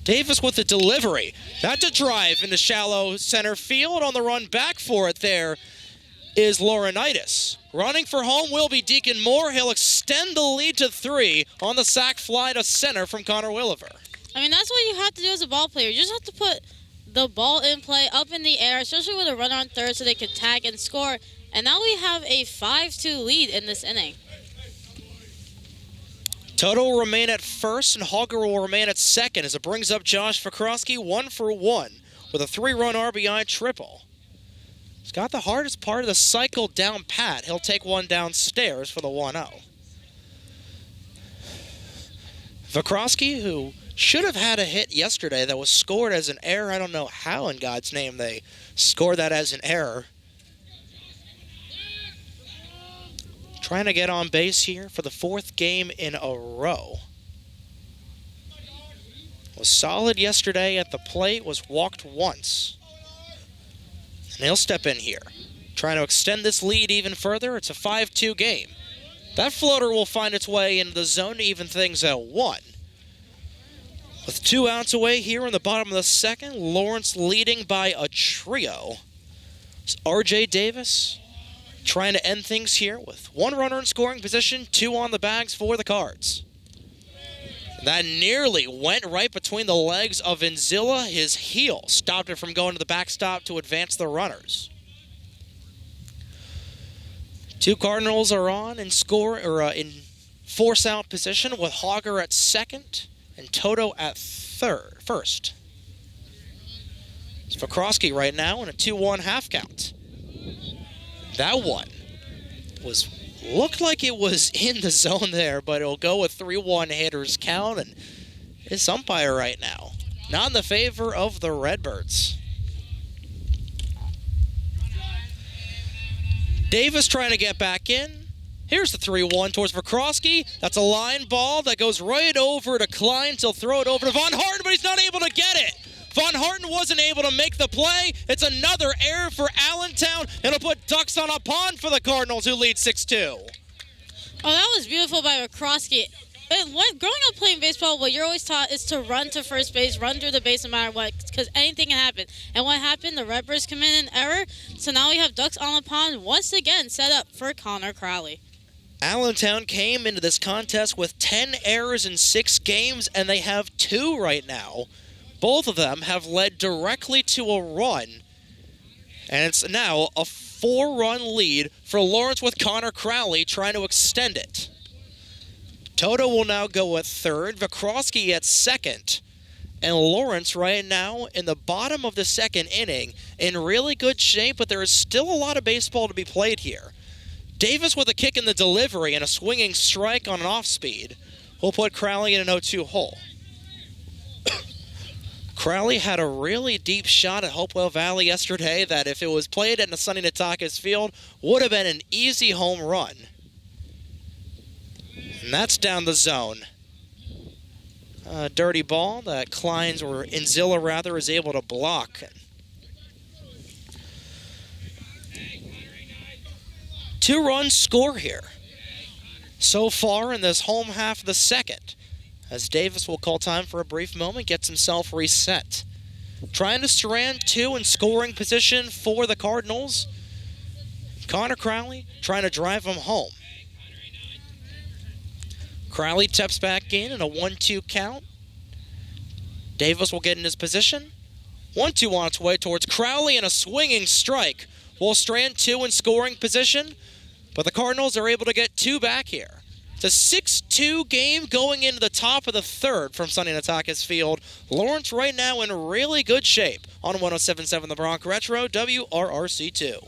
Speaker 2: Davis with the delivery. That's a drive into shallow center field. On the run back for it there is Laurinaitis. Running for home will be Deacon Moore. He'll extend the lead to 3 on the sac fly to center from Connor Williver.
Speaker 4: I mean, that's what you have to do as a ball player. You just have to put the ball in play up in the air, especially with a runner on third so they can tag and score. And now we have a 5-2 lead in this inning.
Speaker 2: Toto will remain at first, and Hogger will remain at second as it brings up Josh Vakrowski 1 for 1 with a 3-run RBI triple. He's got the hardest part of the cycle down pat. He'll take one downstairs for the 1-0. Vakrowski, who should have had a hit yesterday that was scored as an error. I don't know how in God's name they scored that as an error. Trying to get on base here for the 4th game in a row. Was solid yesterday at the plate, was walked once. And he'll step in here. Trying to extend this lead even further. It's a 5-2 game. That floater will find its way into the zone to even things at 1. With 2 outs away here in the bottom of the second, Lawrence leading by a trio. It's R.J. Davis, trying to end things here with 1 runner in scoring position, 2 on the bags for the Cards. That nearly went right between the legs of Inzilla. His heel stopped it from going to the backstop to advance the runners. 2 Cardinals are on in in force-out position with Hogger at second and Toto at first. It's Vakrosky right now in a 2-1 half count. That one looked like it was in the zone there, but it'll go with 3-1 hitters count, and it's umpire right now. Not in the favor of the Redbirds. Davis trying to get back in. Here's the 3-1 towards Vakrosky. That's a line ball that goes right over to Klein. He'll throw it over to Von Harten, but he's not able to get it. Von Harten wasn't able to make the play. It's another error for Allentown. It'll put ducks on a pond for the Cardinals, who lead 6-2.
Speaker 4: Oh, that was beautiful by Vakrosky. Growing up playing baseball, what you're always taught is to run to first base, run through the base no matter what, because anything can happen. And what happened? The Redbirds commit an error, so now we have ducks on the pond once again set up for Connor Crowley.
Speaker 2: Allentown came into this contest with 10 errors in 6 games, and they have 2 right now. Both of them have led directly to a run, and it's now a 4-run lead for Lawrence with Connor Crowley trying to extend it. Toto will now go at third, Vakrosky at second, and Lawrence right now in the bottom of the 2nd inning in really good shape, but there is still a lot of baseball to be played here. Davis with a kick in the delivery and a swinging strike on an off-speed will put Crowley in an 0-2 hole. Crowley had a really deep shot at Hopewell Valley yesterday that if it was played at Sunny Natakis Field would have been an easy home run. And that's down the zone. A dirty ball that Kleins, or Inzilla rather, is able to block. 2-run score here so far in this home half of the 2nd, as Davis will call time for a brief moment, gets himself reset. Trying to strand 2 in scoring position for the Cardinals. Connor Crowley trying to drive him home. Crowley steps back in a 1-2 count. Davis will get in his position. 1-2 on its way towards Crowley, and a swinging strike will strand 2 in scoring position, but the Cardinals are able to get 2 back here. It's a 6-2 game going into the top of the 3rd from Sunny Natakis Field. Lawrence right now in really good shape on 107.7 The Bronc Retro, WRRC 2.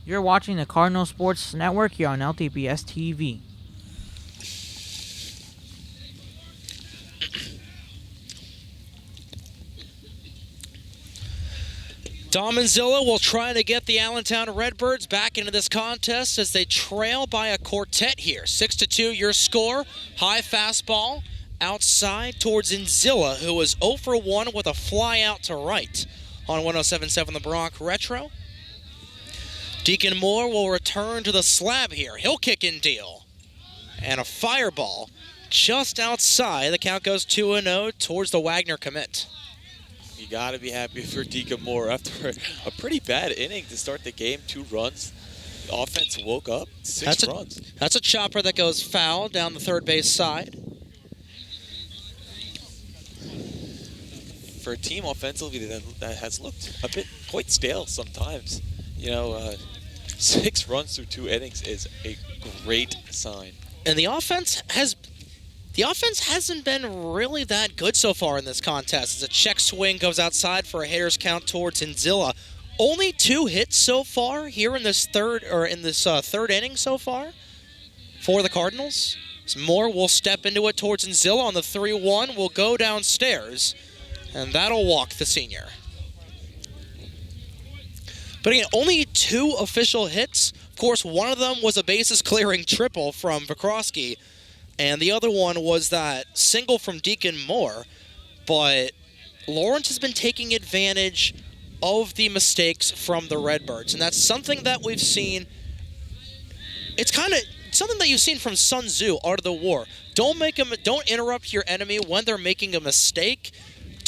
Speaker 5: You're watching the Cardinal Sports Network here on LTBS TV.
Speaker 2: Dom Inzilla will try to get the Allentown Redbirds back into this contest as they trail by a quartet here. 6-2 your score. High fastball outside towards Inzilla, who was 0 for 1 with a fly out to right on 107.7 The Bronc Retro. Deacon Moore will return to the slab here. He'll kick and deal. And a fireball just outside. The count goes 2-0 towards the Wagner commit.
Speaker 3: You got to be happy for Deacon Moore after a pretty bad inning to start the game. 2 runs. The offense woke up. 6 runs.
Speaker 2: That's a chopper that goes foul down the third base side.
Speaker 3: For a team offensively that has looked a bit quite stale sometimes, 6 runs through 2 innings is a great sign.
Speaker 2: And the offense hasn't been really that good so far in this contest. As a check swing goes outside for a hitter's count towards Inzilla. Only 2 hits so far here in this third inning so far for the Cardinals. As Moore will step into it towards Inzilla on the 3-1. Will go downstairs, and that'll walk the senior. But again, only 2 official hits. Of course, one of them was a bases-clearing triple from Vakrosky, and the other one was that single from Deacon Moore. But Lawrence has been taking advantage of the mistakes from the Redbirds, and that's something that we've seen. It's kind of something that you've seen from Sun Tzu, Art of the War. Don't interrupt your enemy when they're making a mistake.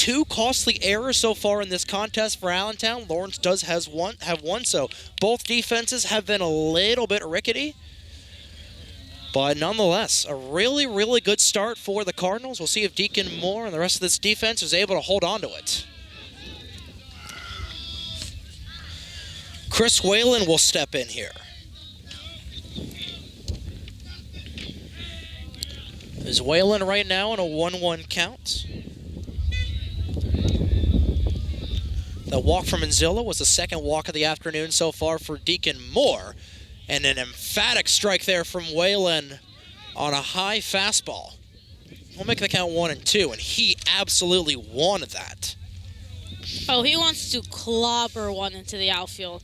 Speaker 2: 2 costly errors so far in this contest for Allentown. Lawrence does have one, so both defenses have been a little bit rickety. But nonetheless, a really, really good start for the Cardinals. We'll see if Deacon Moore and the rest of this defense is able to hold on to it. Chris Whalen will step in here. Is Whalen right now in a 1-1 count? The walk from Inzilla was the second walk of the afternoon so far for Deacon Moore. And an emphatic strike there from Whalen on a high fastball. We'll make the count 1-2, and he absolutely wanted that.
Speaker 4: Oh, he wants to clobber one into the outfield.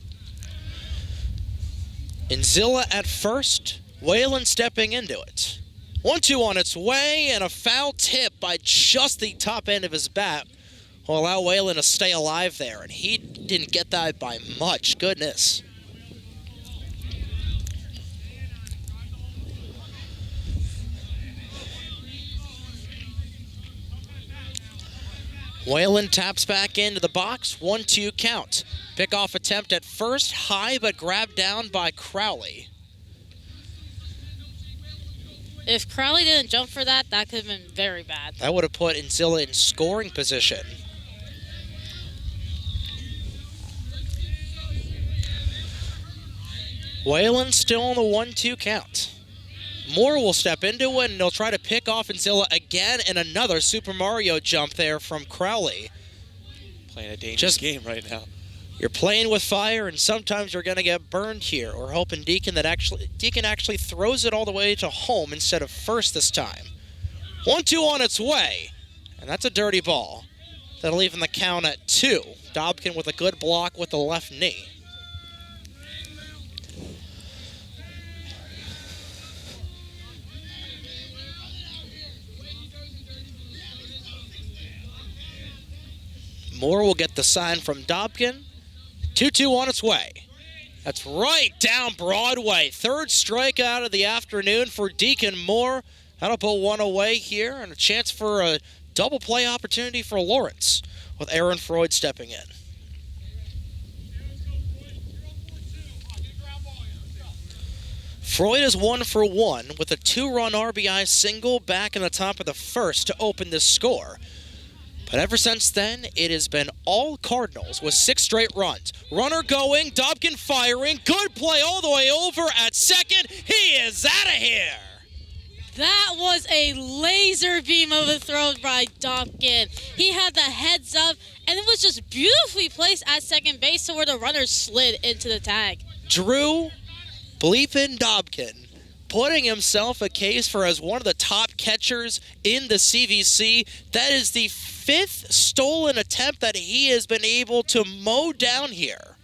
Speaker 2: Inzilla at first, Whalen stepping into it. 1-2 on its way, and a foul tip by just the top end of his bat will allow Whalen to stay alive there, and he didn't get that by much. Goodness. Whalen taps back into the box, 1-2 count. Pickoff attempt at first, high but grabbed down by Crowley.
Speaker 4: If Crowley didn't jump for that, that could have been very bad.
Speaker 2: That would have put Inzilla in scoring position. Whalen still on the 1-2 count. Moore will step into it, and they'll try to pick off Inzilla again, and another Super Mario jump there from Crowley.
Speaker 3: Playing a dangerous game right now.
Speaker 2: You're playing with fire, and sometimes you're going to get burned here. We're hoping Deacon actually throws it all the way to home instead of first this time. 1-2 on its way, and that's a dirty ball. That'll even the count at 2. Dobkin with a good block with the left knee. Moore will get the sign from Dobkin. 2-2 on its way. That's right down Broadway. Third strikeout of the afternoon for Deacon Moore. That'll put one away here, and a chance for a double play opportunity for Lawrence with Aaron Freud stepping in. Freud is 1 for 1 with a 2-run RBI single back in the top of the first to open this score. But ever since then, it has been all Cardinals with 6 straight runs. Runner going, Dobkin firing, good play all the way over at second. He is out of here.
Speaker 4: That was a laser beam of a throw by Dobkin. He had the heads up, and it was just beautifully placed at second base to where the runner slid into the tag.
Speaker 2: Drew Bleepin Dobkin putting himself a case for as one of the top catchers in the CVC. That is the 5th stolen attempt that he has been able to mow down here.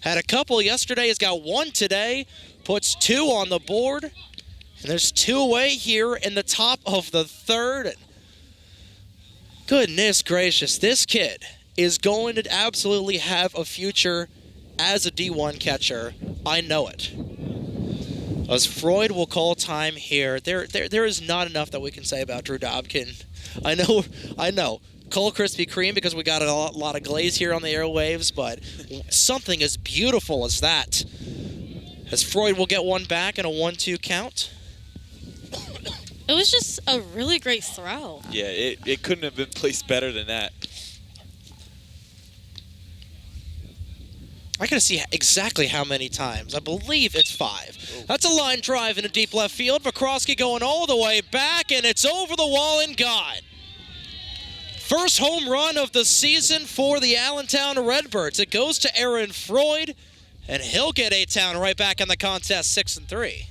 Speaker 2: Had a couple yesterday, has got 1 today, puts 2 on the board, and there's 2 away here in the top of the 3rd. Goodness gracious, this kid is going to absolutely have a future as a D1 catcher. I know it. As Freud will call time here, there is not enough that we can say about Drew Dobkin. I know. Call Krispy Kreme because we got a lot of glaze here on the airwaves, but something as beautiful as that. As Freud will get one back in a 1-2 count.
Speaker 4: It was just a really great throw.
Speaker 3: Yeah, it couldn't have been placed better than that.
Speaker 2: I gotta see exactly how many times. I believe it's 5. That's a line drive in a deep left field. Vakrowski going all the way back, and it's over the wall and gone. First home run of the season for the Allentown Redbirds. It goes to Aaron Freud, and he'll get A-Town right back in the contest, 6-3.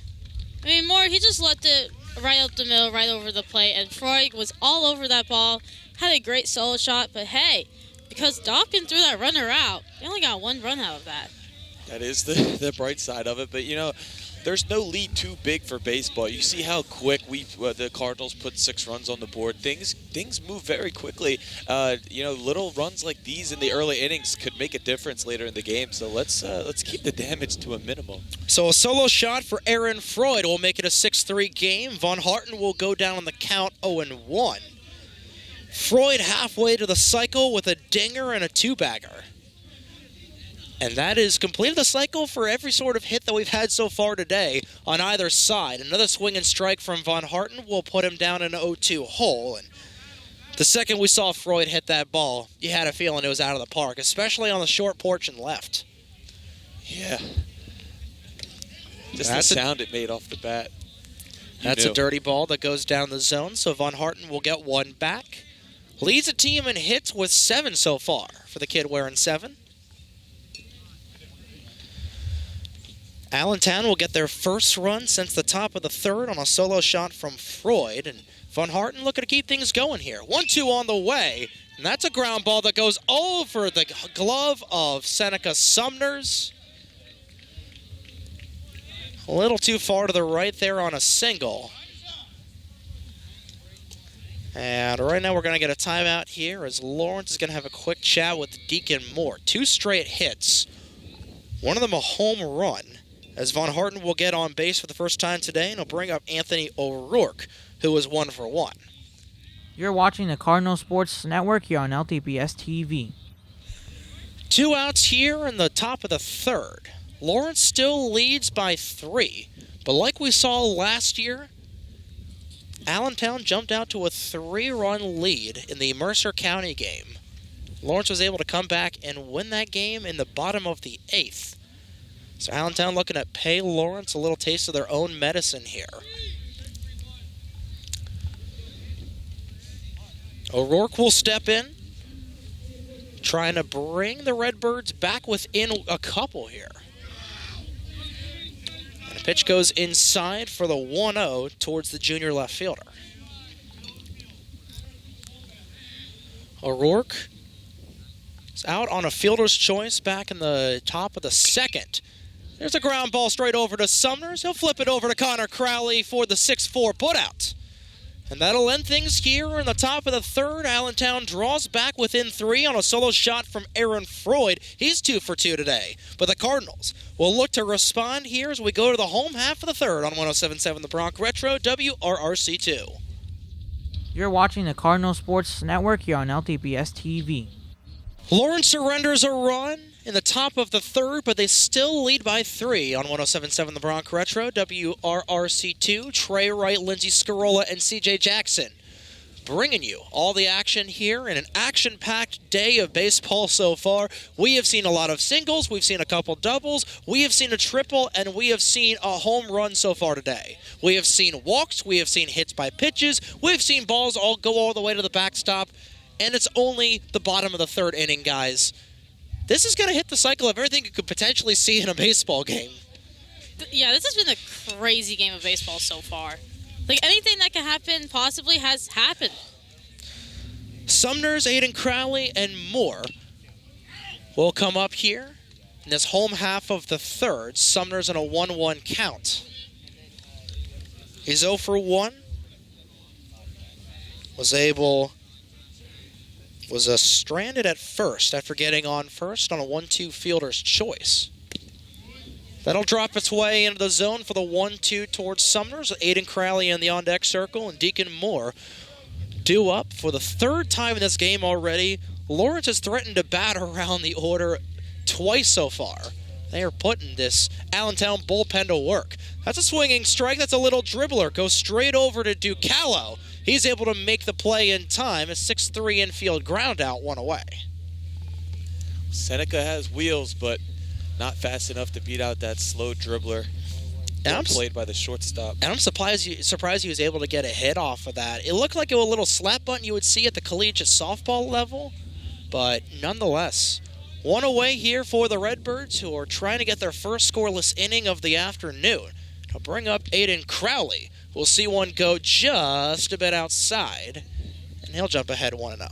Speaker 4: I mean, Moore, he just left it right up the middle, right over the plate, and Freud was all over that ball. Had a great solo shot, but hey, because Dobkin threw that runner out, they only got 1 run out of that.
Speaker 3: That is the bright side of it. But, you know, there's no lead too big for baseball. You see how quick the Cardinals put 6 runs on the board. Things move very quickly. Little runs like these in the early innings could make a difference later in the game. So let's keep the damage to a minimum.
Speaker 2: So a solo shot for Aaron Freud will make it a 6-3 game. Von Harten will go down on the count 0-1. Freud halfway to the cycle with a dinger and a two-bagger. And that is completed the cycle for every sort of hit that we've had so far today on either side. Another swing and strike from Von Harten will put him down in an 0-2 hole. And the second we saw Freud hit that ball, you had a feeling it was out of the park, especially on the short porch and left.
Speaker 3: Yeah. Just the sound it made off the bat.
Speaker 2: That's a dirty ball that goes down the zone, so Von Harten will get one back. Leads the team in hits with 7 so far for the kid wearing 7. Allentown will get their first run since the top of the third on a solo shot from Freud. And Von Harten looking to keep things going here. 1-2 on the way. And that's a ground ball that goes over the glove of Seneca Sumners. A little too far to the right there on a single. And right now we're going to get a timeout here as Lawrence is going to have a quick chat with Deacon Moore. 2 straight hits. One of them a home run, as Von Harten will get on base for the first time today, and he'll bring up Anthony O'Rourke, who was 1 for 1.
Speaker 5: You're watching the Cardinal Sports Network here on LTBS TV.
Speaker 2: 2 outs here in the top of the third. Lawrence still leads by 3, but like we saw last year, Allentown jumped out to a 3-run lead in the Mercer County game. Lawrence was able to come back and win that game in the bottom of the 8th. So Allentown looking to pay Lawrence a little taste of their own medicine here. O'Rourke will step in, trying to bring the Redbirds back within a couple here. And a pitch goes inside for the 1-0 towards the junior left fielder. O'Rourke is out on a fielder's choice back in the top of the second. There's a ground ball straight over to Sumners. He'll flip it over to Connor Crowley for the 6-4 putout. And that'll end things here in the top of the third. Allentown draws back within 3 on a solo shot from Aaron Freud. He's 2 for 2 today. But the Cardinals will look to respond here as we go to the home half of the third on 107.7 The Bronc Retro, WRRC2.
Speaker 5: You're watching the Cardinal Sports Network here on LTBS TV.
Speaker 2: Lawrence surrenders a run in the top of the third, but they still lead by 3 on 107.7 The Bronc Retro, WRRC2. Trey Wright, Lindsey Scarola, and CJ Jackson bringing you all the action here in an action-packed day of baseball so far. We have seen a lot of singles, we've seen a couple doubles, we have seen a triple, and we have seen a home run so far today. We have seen walks, we have seen hits by pitches, we've seen balls all go all the way to the backstop, and it's only the bottom of the third inning, guys. This is going to hit the cycle of everything you could potentially see in a baseball game.
Speaker 4: Yeah, this has been a crazy game of baseball so far. Like, anything that can happen possibly has happened.
Speaker 2: Sumners, Aiden Crowley, and more will come up here in this home half of the third. Sumners in a 1-1 count. He's 0 for 1. Was stranded at first after getting on first on a 1-2 fielder's choice. That'll drop its way into the zone for the 1-2 towards Sumners. Aiden Crowley in the on-deck circle, and Deacon Moore due up for the 3rd time in this game already. Lawrence has threatened to bat around the order twice so far. They are putting this Allentown bullpen to work. That's a swinging strike. That's a little dribbler. Goes straight over to Ducalo. He's able to make the play in time. A 6-3 infield ground out, 1 away.
Speaker 3: Seneca has wheels, but not fast enough to beat out that slow dribbler. And played by the shortstop.
Speaker 2: And I'm surprised he was able to get a hit off of that. It looked like a little slap button you would see at the collegiate softball level, but nonetheless, 1 away here for the Redbirds, who are trying to get their first scoreless inning of the afternoon. I'll bring up Aiden Crowley. We'll see one go just a bit outside, and he'll jump ahead 1-0.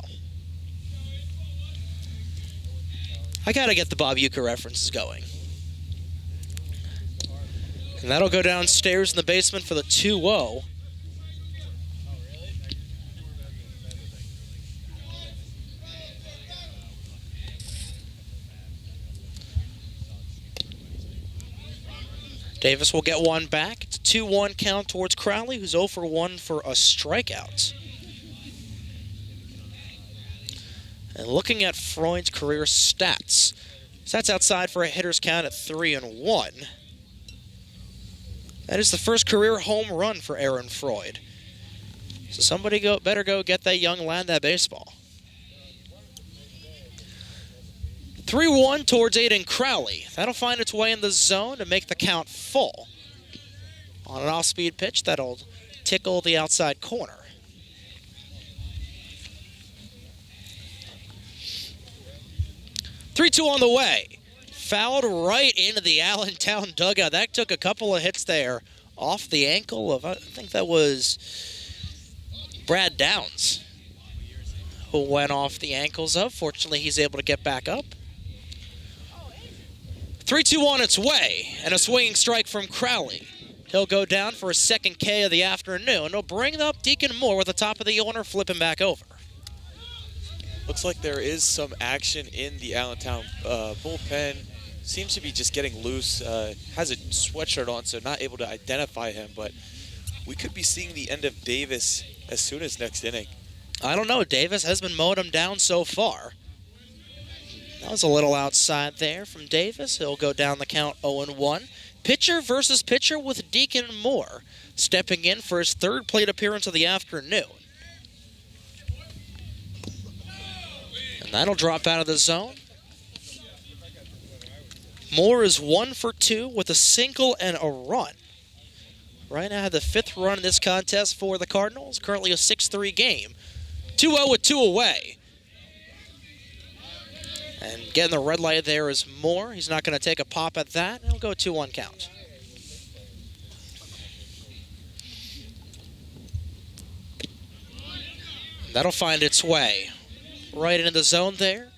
Speaker 2: I gotta get the Bob Uecker references going. And that'll go downstairs in the basement for the 2-0. Davis will get one back. It's a 2-1 count towards Crowley, who's 0 for 1 for a strikeout. And looking at Freud's career stats, that's outside for a hitter's count at 3-1. That is the first career home run for Aaron Freud. So somebody better go get that young lad that baseball. 3-1 towards Aiden Crowley. That'll find its way in the zone to make the count full. On an off-speed pitch, that'll tickle the outside corner. Three-two on the way. Fouled right into the Allentown dugout. That took a couple of hits there off the ankle of, I think that was Brad Downs, who went off the ankles of. Fortunately, he's able to get back up. 3-2 on its way, and a swinging strike from Crowley. He'll go down for his second K of the afternoon. He'll bring up Deacon Moore with the top of the order, flipping back over.
Speaker 3: Looks like there is some action in the Allentown bullpen. Seems to be just getting loose. Has a sweatshirt on, so not able to identify him, but we could be seeing the end of Davis as soon as next inning.
Speaker 2: I don't know. Davis has been mowing him down so far. That was a little outside there from Davis. He'll go down the count 0-1. Pitcher versus pitcher with Deacon Moore, stepping in for his third plate appearance of the afternoon. And that'll drop out of the zone. Moore is 1 for 2 with a single and a run. Right now, the fifth run in this contest for the Cardinals. Currently a 6-3 game. 2-0 with 2 away. And getting the red light there is Moore. He's not going to take a pop at that. He'll go 2-1 count. That'll find its way right into the zone there.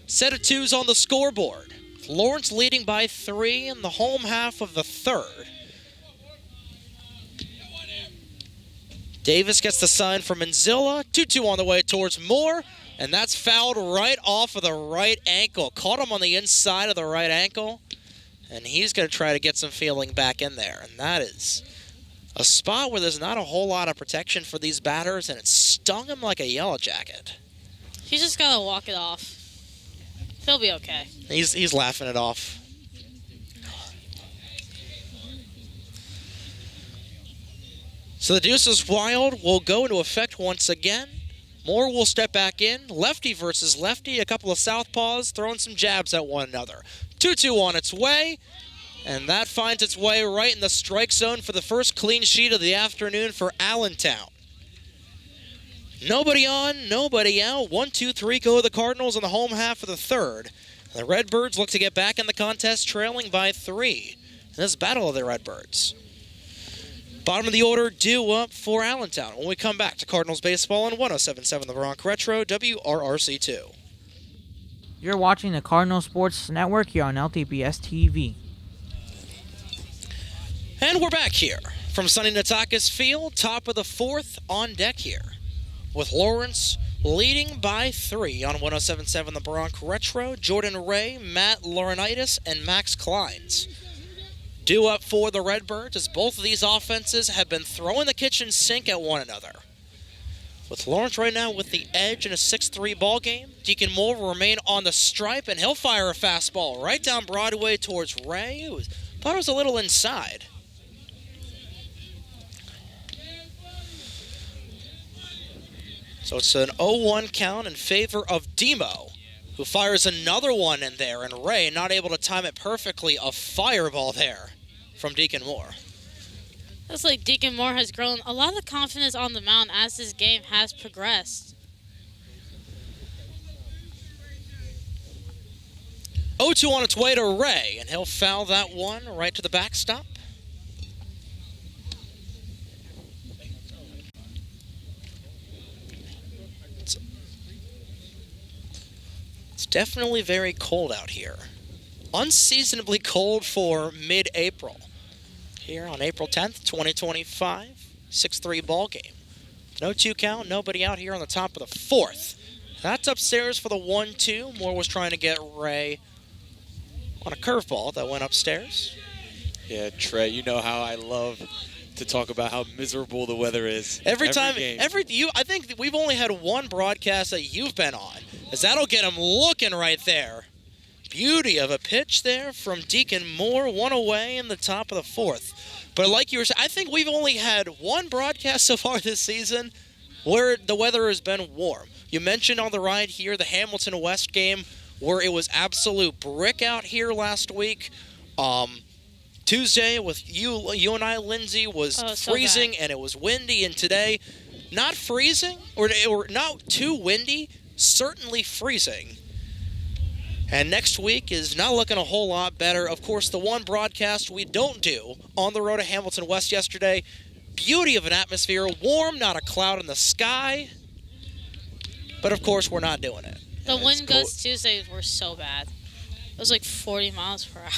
Speaker 2: Set of twos on the scoreboard. Lawrence leading by 3 in the home half of the third. Davis gets the sign from Manzilla. 2-2 on the way towards Moore. And that's fouled right off of the right ankle. Caught him on the inside of the right ankle. And he's going to try to get some feeling back in there. And that is a spot where there's not a whole lot of protection for these batters. And it stung him like a yellow jacket.
Speaker 4: He's just got to walk it off. He'll be okay.
Speaker 2: He's laughing it off. So the Deuces Wild will go into effect once again. Moore will step back in. Lefty versus lefty. A couple of southpaws throwing some jabs at one another. 2-2 on its way. And that finds its way right in the strike zone for the first clean sheet of the afternoon for Allentown. Nobody on, nobody out. 1-2-3 go the Cardinals in the home half of the third. The Redbirds look to get back in the contest, trailing by 3. In this battle of the Redbirds. Bottom of the order due up for Allentown when we come back to Cardinals baseball on 107.7 The Bronc Retro, WRRC2.
Speaker 5: You're watching the Cardinal Sports Network here on LTBS TV.
Speaker 2: And we're back here from Sonny Natakis Field, top of the fourth on deck here, with Lawrence leading by 3 on 107.7 The Bronc Retro. Jordan Ray, Matt Laurinaitis, and Max Kleins. Due up for the Redbirds as both of these offenses have been throwing the kitchen sink at one another. With Lawrence right now with the edge in a 6-3 ball game, Deacon Moore will remain on the stripe, and he'll fire a fastball right down Broadway towards Ray. Thought it was a little inside. So it's an 0-1 count in favor of Demo, who fires another one in there, and Ray not able to time it perfectly. A fireball there from Deacon Moore.
Speaker 4: Looks like Deacon Moore has grown a lot of confidence on the mound as this game has progressed.
Speaker 2: 0-2 on its way to Ray, and he'll foul that one right to the backstop. It's definitely very cold out here. Unseasonably cold for mid-April. Here on April 10th, 2025, 6-3 ball game. No 2 count, nobody out here on the top of the fourth. That's upstairs for the 1-2. Moore was trying to get Ray on a curveball that went upstairs.
Speaker 3: Yeah, Trey, you know how I love to talk about how miserable the weather is.
Speaker 2: Every time,
Speaker 3: game.
Speaker 2: I think we've only had one broadcast that you've been on as that'll get him looking right there. Beauty of a pitch there from Deacon Moore, one away in the top of the fourth. But like you were saying, I think we've only had one broadcast so far this season where the weather has been warm. You mentioned on the ride here the Hamilton West game where it was absolute brick out here last week. Tuesday with you and I, Lindsay, was freezing and it was windy. And today, not freezing or not too windy, certainly freezing. And next week is not looking a whole lot better. Of course, the one broadcast we don't do on the road to Hamilton West yesterday, beauty of an atmosphere, warm, not a cloud in the sky. But of course, we're not doing it.
Speaker 4: The wind gusts Tuesday were so bad. It was like 40 miles per hour.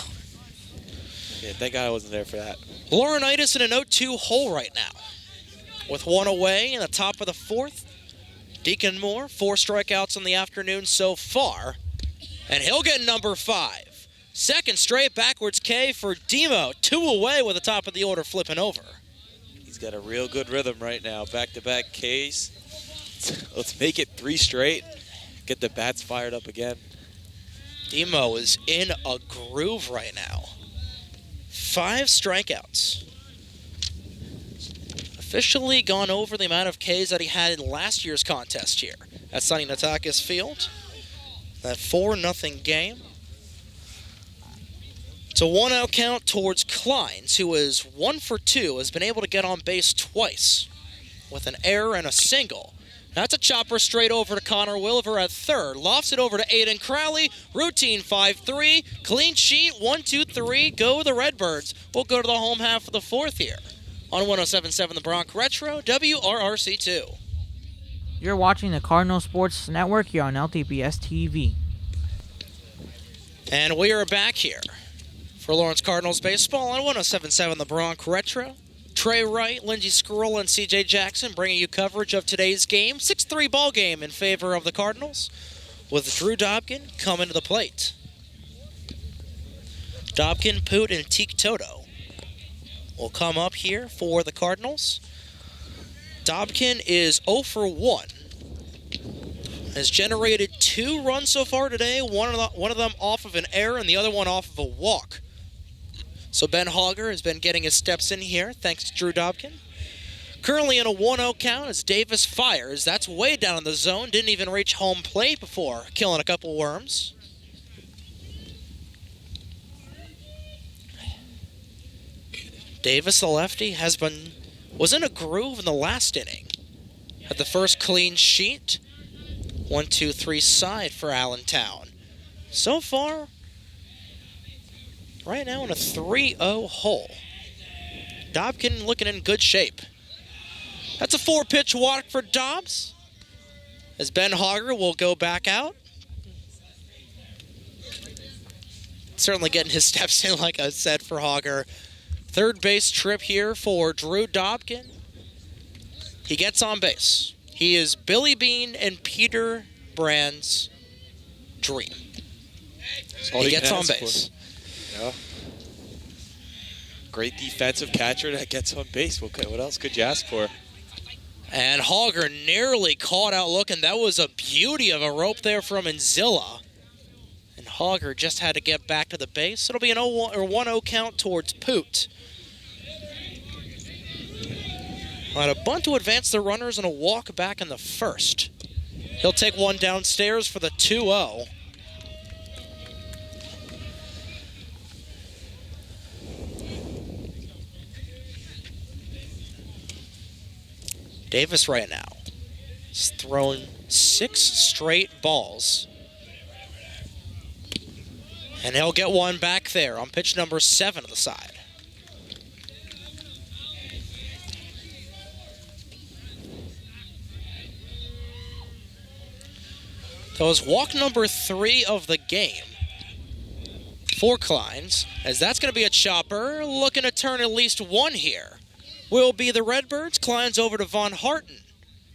Speaker 3: Yeah, thank God I wasn't there for that.
Speaker 2: Laurinaitis in a 0-2 hole right now. With one away in the top of the fourth. Deacon Moore, 4 strikeouts in the afternoon so far. And he'll get number 5. Second straight backwards K for Demo. 2 away with the top of the order flipping over.
Speaker 3: He's got a real good rhythm right now. Back-to-back Ks. Let's make it 3 straight. Get the bats fired up again.
Speaker 2: Demo is in a groove right now. 5 strikeouts. Officially gone over the amount of Ks that he had in last year's contest here at Sonny Natakis Field. That 4-0 game. It's a 1-out count towards Kleins, who is 1 for 2, has been able to get on base twice with an error and a single. That's a chopper straight over to Connor Williver at third. Lofts it over to Aiden Crowley. Routine 5-3. Clean sheet 1-2-3. Go the Redbirds. We'll go to the home half of the fourth here on 107.7 The Bronc Retro, WRRC 2.
Speaker 5: You're watching the Cardinal Sports Network here on LTBS TV.
Speaker 2: And we are back here for Lawrence Cardinals baseball on 107.7 The Bronc Retro. Trey Wright, Lindsey Squirrel, and C.J. Jackson bringing you coverage of today's game. 6-3 ball game in favor of the Cardinals with Drew Dobkin coming to the plate. Dobkin, Poot, and Teak Toto will come up here for the Cardinals. Dobkin is 0 for 1. Has generated 2 runs so far today, one of them off of an error and the other one off of a walk. So Ben Hogger has been getting his steps in here, thanks to Drew Dobkin. Currently in a 1-0 count as Davis fires. That's way down in the zone. Didn't even reach home plate before killing a couple worms. Davis, the lefty, was in a groove in the last inning. Had the first clean sheet. 1-2-3 side for Allentown. So far, right now in a 3-0 hole. Dobkin looking in good shape. That's a 4-pitch walk for Dobbs. As Ben Hogger will go back out. Certainly getting his steps in, like I said, for Hogger. Third base trip here for Drew Dobkin. He gets on base. He is Billy Bean and Peter Brand's dream. He gets on base.
Speaker 3: Yeah. Great defensive catcher that gets on base. What else could you ask for?
Speaker 2: And Hogger nearly caught out looking. That was a beauty of a rope there from Inzilla. And Hogger just had to get back to the base. It'll be an 1-0 count towards Poot. On a bunt to advance the runners and a walk back in the first. He'll take one downstairs for the 2-0. Davis right now is throwing 6 straight balls. And he'll get one back there on pitch number 7 of the side. That was walk number 3 of the game for Kleins, as that's going to be a chopper looking to turn at least one here. Will be the Redbirds. Kleins over to Von Harten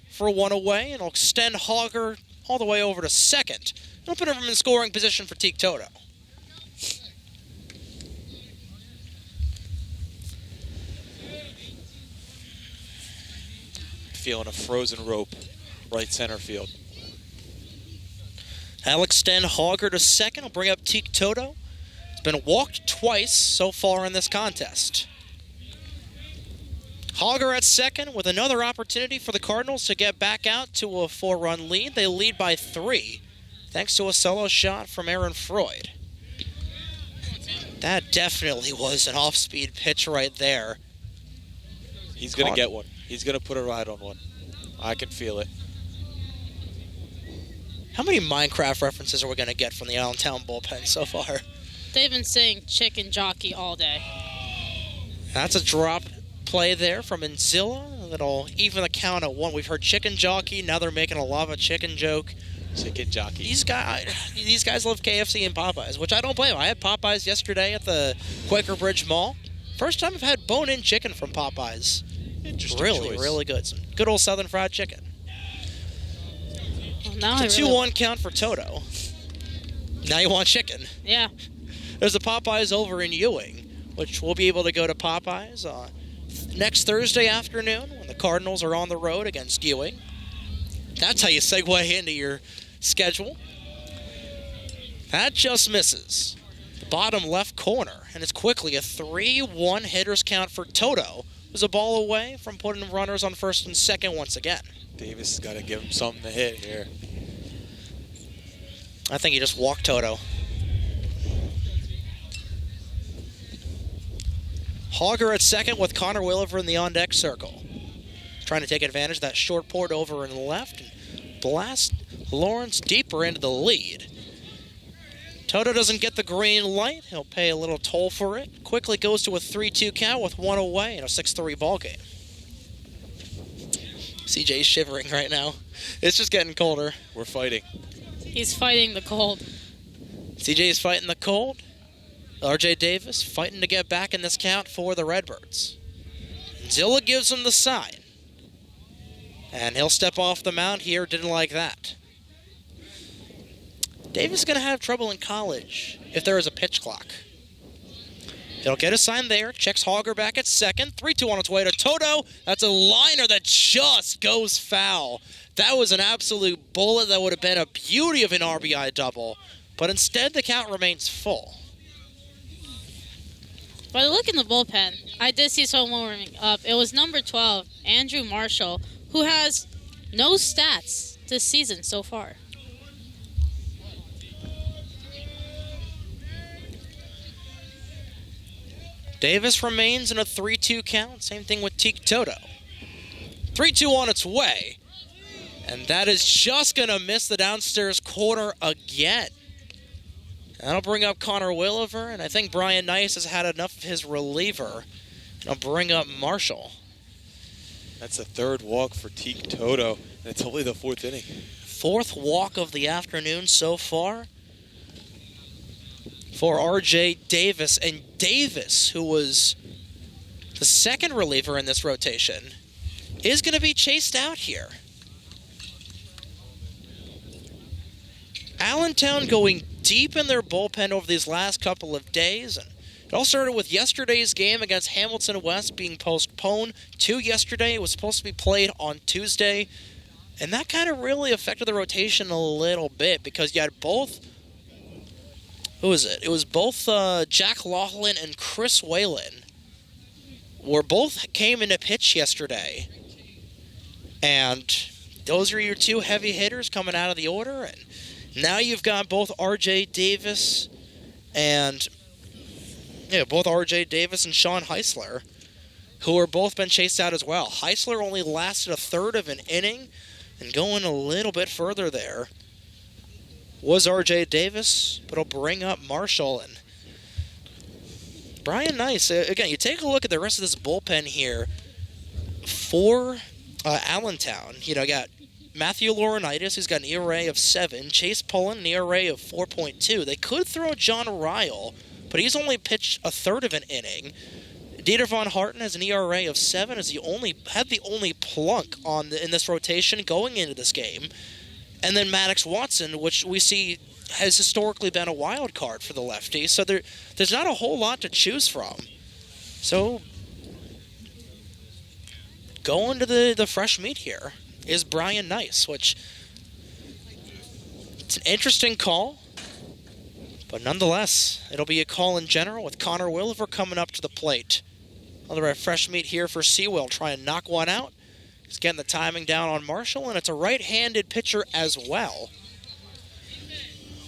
Speaker 2: for 1 away, and will extend Hogger all the way over to second. And put him in scoring position for Teak Toto.
Speaker 3: Feeling a frozen rope, right center field.
Speaker 2: I'll extend Hogger to second. I'll bring up Teak Toto. It's been walked twice so far in this contest. Hogger at second with another opportunity for the Cardinals to get back out to a 4-run lead. They lead by 3 thanks to a solo shot from Aaron Freud. That definitely was an off-speed pitch right there.
Speaker 3: He's going to get one. He's going to put a ride on one. I can feel it.
Speaker 2: How many Minecraft references are we going to get from the Allentown bullpen so far?
Speaker 4: They've been saying chicken jockey all day.
Speaker 2: That's a drop play there from Inzilla that'll even the count at 1. We've heard chicken jockey. Now they're making a lava chicken joke.
Speaker 3: Chicken jockey.
Speaker 2: These guys love KFC and Popeyes, which I don't blame. I had Popeyes yesterday at the Quaker Bridge Mall. First time I've had bone-in chicken from Popeyes.
Speaker 3: Interesting
Speaker 2: Really,
Speaker 3: choice.
Speaker 2: really good. Some good old Southern fried chicken.
Speaker 4: Well, now
Speaker 2: It's a 2-1 count for Toto. Now you want chicken.
Speaker 4: Yeah.
Speaker 2: There's a Popeyes over in Ewing, which we'll be able to go to Popeyes next Thursday afternoon when the Cardinals are on the road against Ewing. That's how you segue into your schedule. That just misses the bottom left corner, and it's quickly a 3-1 hitters count for Toto. It was a ball away from putting runners on first and second once again.
Speaker 3: Davis has got to give him something to hit here.
Speaker 2: I think he just walked Toto. Hogger at second with Connor Williver in the on-deck circle. Trying to take advantage of that short port over in the left and blast Lawrence deeper into the lead. Toto doesn't get the green light. He'll pay a little toll for it. Quickly goes to a 3-2 count with 1 away in a 6-3 ball game. CJ's shivering right now. It's just getting colder.
Speaker 3: We're fighting.
Speaker 4: He's fighting the cold.
Speaker 2: CJ's fighting the cold. RJ Davis fighting to get back in this count for the Redbirds. Zilla gives him the sign. And he'll step off the mound here. Didn't like that. Davis is going to have trouble in college if there is a pitch clock. He'll get a sign there. Checks Hogger back at second. 3-2 on its way to Toto. That's a liner that just goes foul. That was an absolute bullet that would have been a beauty of an RBI double. But instead, the count remains full.
Speaker 4: By the look in the bullpen, I did see someone warming up. It was number 12, Andrew Marshall, who has no stats this season so far.
Speaker 2: Davis remains in a 3-2 count. Same thing with Teak Toto. 3-2 on its way. And that is just going to miss the downstairs corner again. That'll bring up Connor Williver, and I think Brian Nice has had enough of his reliever. And I'll bring up Marshall.
Speaker 3: That's the 3rd walk for Teak Toto, and it's only the 4th inning.
Speaker 2: 4th walk of the afternoon so far for RJ Davis. And Davis, who was the 2nd reliever in this rotation, is going to be chased out here. Allentown going deep in their bullpen over these last couple of days. And it all started with yesterday's game against Hamilton West being postponed to yesterday. It was supposed to be played on Tuesday. And that kind of really affected the rotation a little bit because you had both... Who was it? It was both Jack Laughlin and Chris Whalen were both came into pitch yesterday. And those are your 2 heavy hitters coming out of the order. And now you've got both RJ Davis and Sean Heisler, who are both been chased out as well. Heisler only lasted a 1/3 of an inning, and going a little bit further there was RJ Davis, but I'll bring up Marshall and Brian Nice. Again, you take a look at the rest of this bullpen here for Allentown. You got Matthew Laurinaitis, who's got an ERA of 7. Chase Pullen, an ERA of 4.2. They could throw John Ryle, but he's only pitched a 1/3 of an inning. Dieter Von Harten has an ERA of 7, as he had the only plunk in this rotation going into this game. And then Maddox Watson, which we see has historically been a wild card for the lefty. So there's not a whole lot to choose from. So going to the fresh meat here is Brian Nice, which It's an interesting call, but nonetheless, it'll be a call in general with Connor Williver coming up to the plate. Another fresh meat here for Sewell, trying to knock one out. He's getting the timing down on Marshall, and it's a right-handed pitcher as well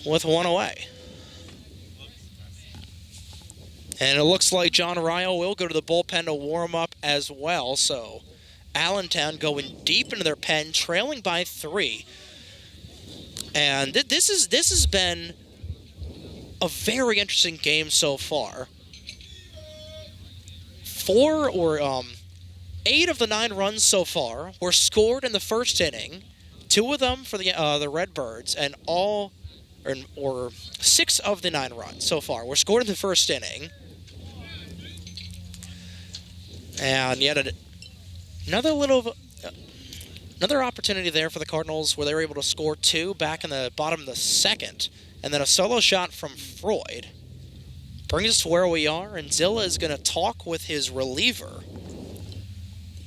Speaker 2: with one away. And it looks like John Ryle will go to the bullpen to warm up as well. So Allentown going deep into their pen, trailing by 3. And this has been a very interesting game so far. 8 of the 9 runs so far were scored in the first inning. 2 of them for the Redbirds, and 6 of the 9 runs so far were scored in the first inning. And yet another opportunity there for the Cardinals where they were able to score 2 back in the bottom of the second. And then a solo shot from Freud brings us to where we are, and Zilla is going to talk with his reliever,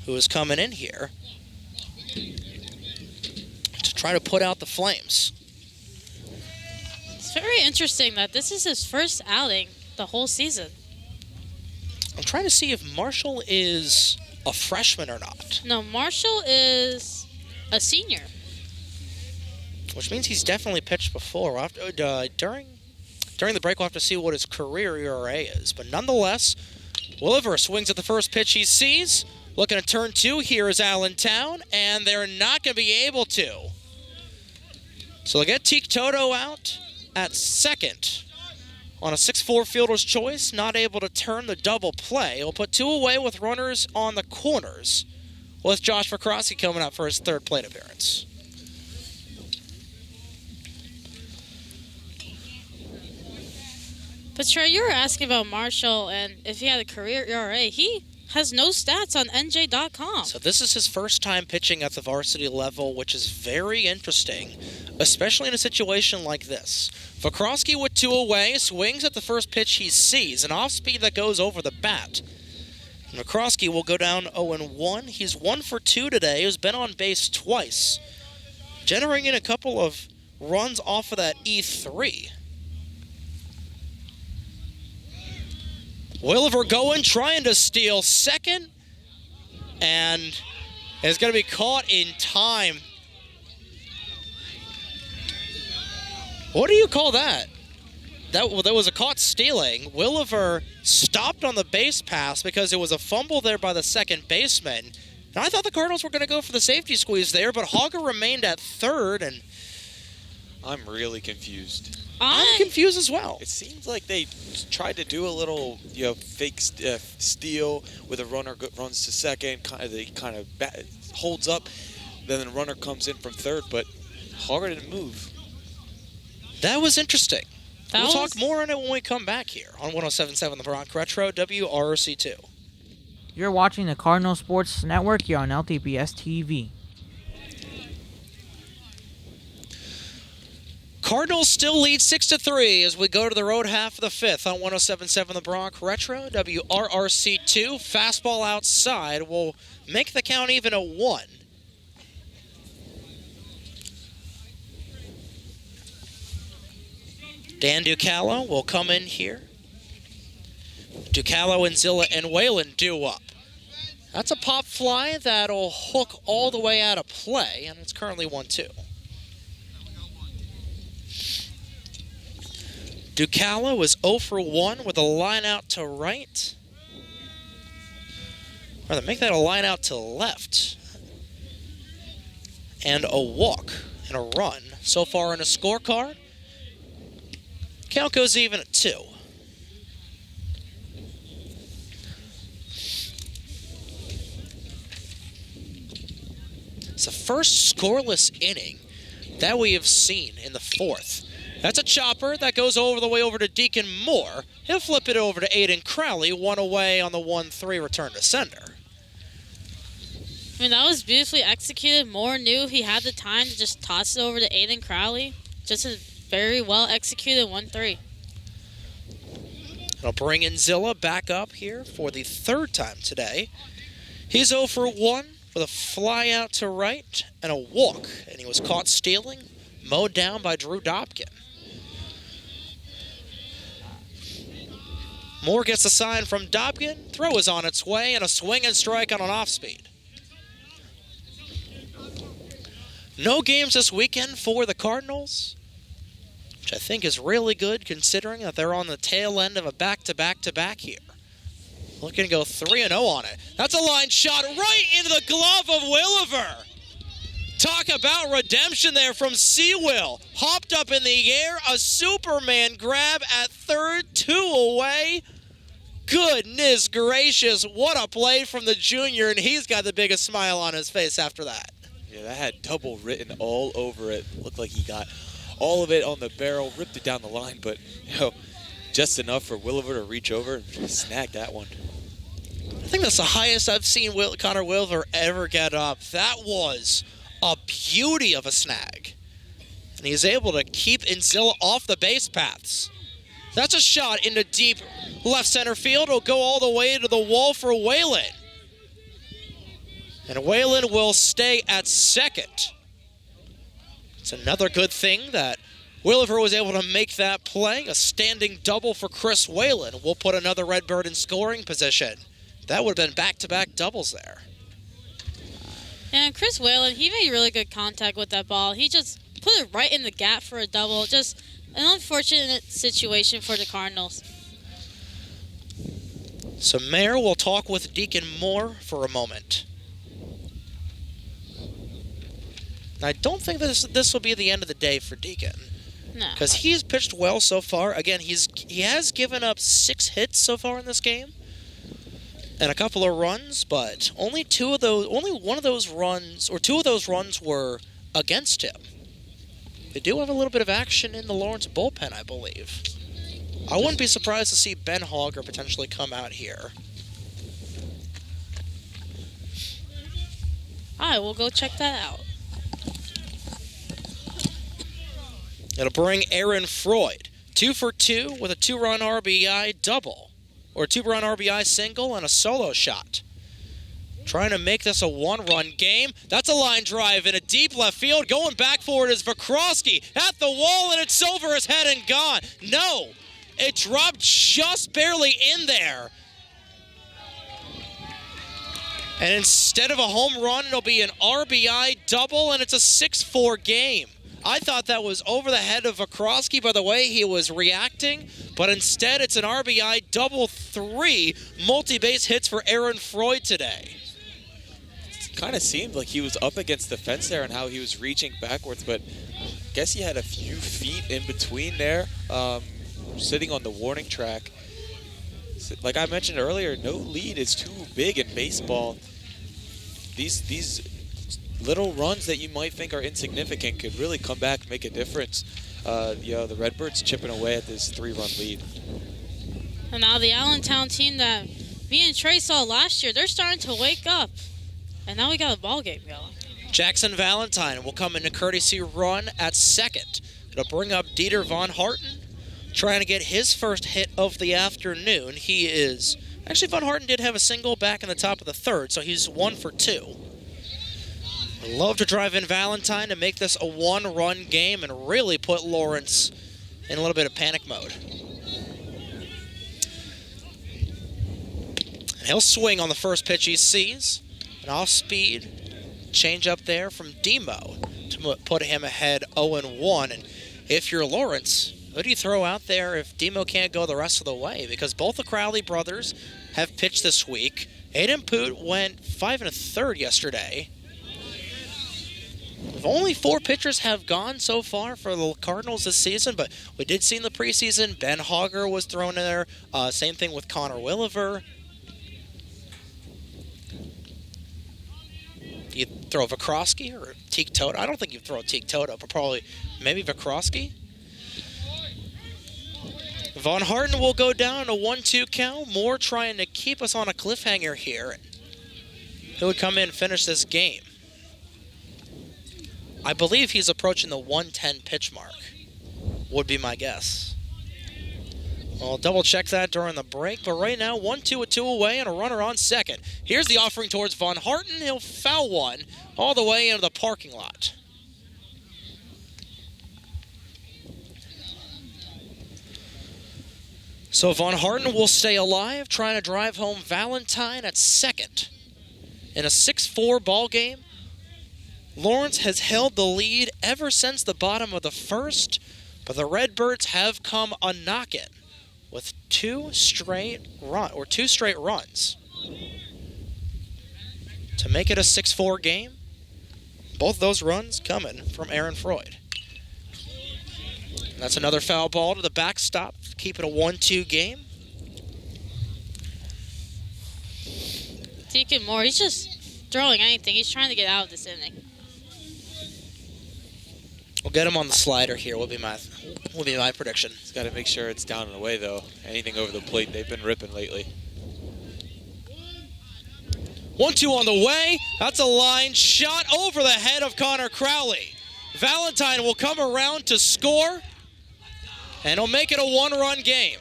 Speaker 2: who is coming in here to try to put out the Flames.
Speaker 4: It's very interesting that this is his first outing the whole season.
Speaker 2: I'm trying to see if Marshall is a freshman or not.
Speaker 4: No, Marshall is a senior.
Speaker 2: Which means he's definitely pitched before. We'll have to, during the break, we'll have to see what his career ERA is. But nonetheless, Williver swings at the first pitch he sees. Looking at turn 2 here is Allentown, and they're not going to be able to. So they'll get Teak Toto out at second on a 6-4 fielder's choice, not able to turn the double play. He'll put 2 away with runners on the corners, with Josh Varsity coming out for his 3rd plate appearance.
Speaker 4: But Trey, you were asking about Marshall and if he had a career ERA. He has no stats on NJ.com.
Speaker 2: So this is his first time pitching at the varsity level, which is very interesting, especially in a situation like this. Varsity with 2 away, swings at the first pitch he sees, an off-speed that goes over the bat. And Varsity will go down 0-1. He's 1 for 2 today. He's been on base twice, generating a couple of runs off of that E3. Williver going, trying to steal second, and is going to be caught in time. What do you call that? That was a caught stealing. Williver stopped on the base pass because it was a fumble there by the second baseman. And I thought the Cardinals were going to go for the safety squeeze there, but Hogger remained at third, and
Speaker 3: I'm really confused.
Speaker 2: I'm confused as well.
Speaker 3: It seems like they tried to do a little, fake steal with a runner runs to second. They kind of holds up, then the runner comes in from third, but Hogger didn't move.
Speaker 2: That was interesting. We'll talk more on it when we come back here on 107.7 The Bronc Retro, WRRC2.
Speaker 5: You're watching the Cardinal Sports Network here on LTBS TV.
Speaker 2: Cardinals still lead 6-3 as we go to the road half of the 5th on 107.7 The Bronc Retro, WRRC2. Fastball outside will make the count even at 1. Dan Ducalo will come in here. Ducalo and Zilla and Whalen due up. That's a pop fly that'll hook all the way out of play, and it's currently 1-2. Ducalo is 0 for 1 with a line out to right. Rather, make that a line out to left. And a walk and a run. So far in a scorecard, count goes even at 2. It's the first scoreless inning that we have seen in the 4th. That's a chopper that goes all the way over to Deacon Moore. He'll flip it over to Aiden Crowley, 1 away on the 1-3 return to sender.
Speaker 4: I mean, that was beautifully executed. Moore knew he had the time to just toss it over to Aiden Crowley. Just a very well executed 1-3.
Speaker 2: I'll bring in Zilla back up here for the 3rd time today. He's 0 for 1 with a fly out to right and a walk, and he was caught stealing mowed down by Drew Dobkin. Moore gets a sign from Dobkin. Throw is on its way, and a swing and strike on an off-speed. No games this weekend for the Cardinals, which I think is really good considering that they're on the tail end of a back-to-back-to-back here. Looking to go 3-0 on it. That's a line shot right into the glove of Williver. Talk about redemption there from Seawill. Hopped up in the air, a Superman grab at third, 2 away. Goodness gracious, what a play from the junior, and he's got the biggest smile on his face after that.
Speaker 3: Yeah, that had double written all over it. Looked like he got all of it on the barrel, ripped it down the line, but just enough for Williver to reach over and snag that one.
Speaker 2: I think that's the highest I've seen Connor Williver ever get up. That was a beauty of a snag. And he's able to keep Inzilla off the base paths. That's a shot into deep left center field. It'll go all the way to the wall for Whalen. And Whalen will stay at second. It's another good thing that Williver was able to make that play. A standing double for Chris Whalen. We'll put another Redbird in scoring position. That would have been back-to-back doubles there.
Speaker 4: And Chris Whalen, he made really good contact with that ball. He just put it right in the gap for a double. Just an unfortunate situation for the Cardinals.
Speaker 2: So Mayer will talk with Deacon Moore for a moment. I don't think this will be the end of the day for Deacon.
Speaker 4: No.
Speaker 2: Because he's pitched well so far. Again, he has given up 6 hits so far in this game. And a couple of runs, but only two of those runs were against him. They do have a little bit of action in the Lawrence bullpen, I believe. I wouldn't be surprised to see Ben Hogger potentially come out here.
Speaker 4: All right, we'll go check that out.
Speaker 2: It'll bring Aaron Freud, 2 for 2 with a 2-run RBI double, or 2-run RBI single and a solo shot. Trying to make this a 1-run game. That's a line drive in a deep left field. Going back for it is Vakrowski at the wall, and it's over his head and gone. No, it dropped just barely in there. And instead of a home run, it'll be an RBI double, and it's a 6-4 game. I thought that was over the head of Vakrowski by the way he was reacting, but instead it's an RBI double 3 multi-base hits for Aaron Freud today.
Speaker 3: It kind of seemed like he was up against the fence there and how he was reaching backwards, but I guess he had a few feet in between there, sitting on the warning track. Like I mentioned earlier, no lead is too big in baseball. These little runs that you might think are insignificant could really come back and make a difference. The Redbirds chipping away at this 3-run lead.
Speaker 4: And now the Allentown team that me and Trey saw last year, they're starting to wake up. And now we got a ball game going.
Speaker 2: Jackson Valentine will come into courtesy run at second. It'll bring up Dieter Von Harten, trying to get his first hit of the afternoon. Actually, Von Harten did have a single back in the top of the third, so he's 1 for 2. Love to drive in Valentine to make this a 1-run game and really put Lawrence in a little bit of panic mode. And he'll swing on the first pitch he sees. An off-speed change up there from Demo to put him ahead 0-1. And if you're Lawrence, who do you throw out there if Demo can't go the rest of the way? Because both the Crowley brothers have pitched this week. Aiden Poot went 5 1/3 yesterday. Only 4 pitchers have gone so far for the Cardinals this season, but we did see in the preseason, Ben Hogger was thrown in there. Same thing with Connor Williver. You throw Vakrowski or Teak Toto? I don't think you throw Teak Toto, but probably maybe Vakrowski. Von Harten will go down a 1-2 count. Moore trying to keep us on a cliffhanger here. He would come in and finish this game. I believe he's approaching the 110 pitch mark, would be my guess. I'll double check that during the break, but right now 1-2 with 2 away and a runner on second. Here's the offering towards Von Harten. He'll foul one all the way into the parking lot. So Von Harten will stay alive, trying to drive home Valentine at second. In a 6-4 ball game, Lawrence has held the lead ever since the bottom of the first, but the Redbirds have come a-knockin' with two straight runs to make it a 6-4 game. Both those runs coming from Aaron Freud. And that's another foul ball to the backstop, keep it a 1-2 game.
Speaker 4: Deacon Moore, he's just throwing anything. He's trying to get out of this inning.
Speaker 2: We'll get him on the slider here, will be my prediction.
Speaker 3: He's got to make sure it's down and away, though. Anything over the plate, they've been ripping lately.
Speaker 2: 1-2 on the way. That's a line shot over the head of Connor Crowley. Valentine will come around to score, and he'll make it a 1-run game.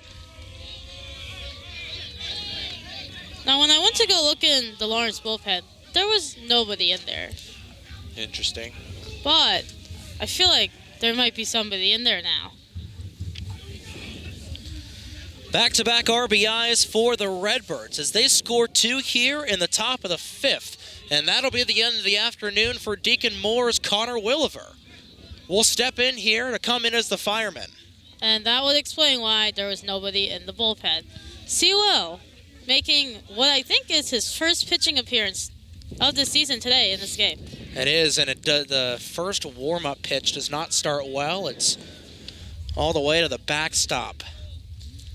Speaker 4: Now, when I went to go look in the Lawrence bullpen, there was nobody in there.
Speaker 3: Interesting.
Speaker 4: But I feel like there might be somebody in there now.
Speaker 2: Back-to-back RBIs for the Redbirds as they score 2 here in the top of the 5th. And that'll be the end of the afternoon for Deacon Moore's Connor Williver. Will step in here to come in as the fireman.
Speaker 4: And that would explain why there was nobody in the bullpen. Will making what I think is his first pitching appearance of the season today in this game.
Speaker 2: It is, and the first warm-up pitch does not start well. It's all the way to the backstop.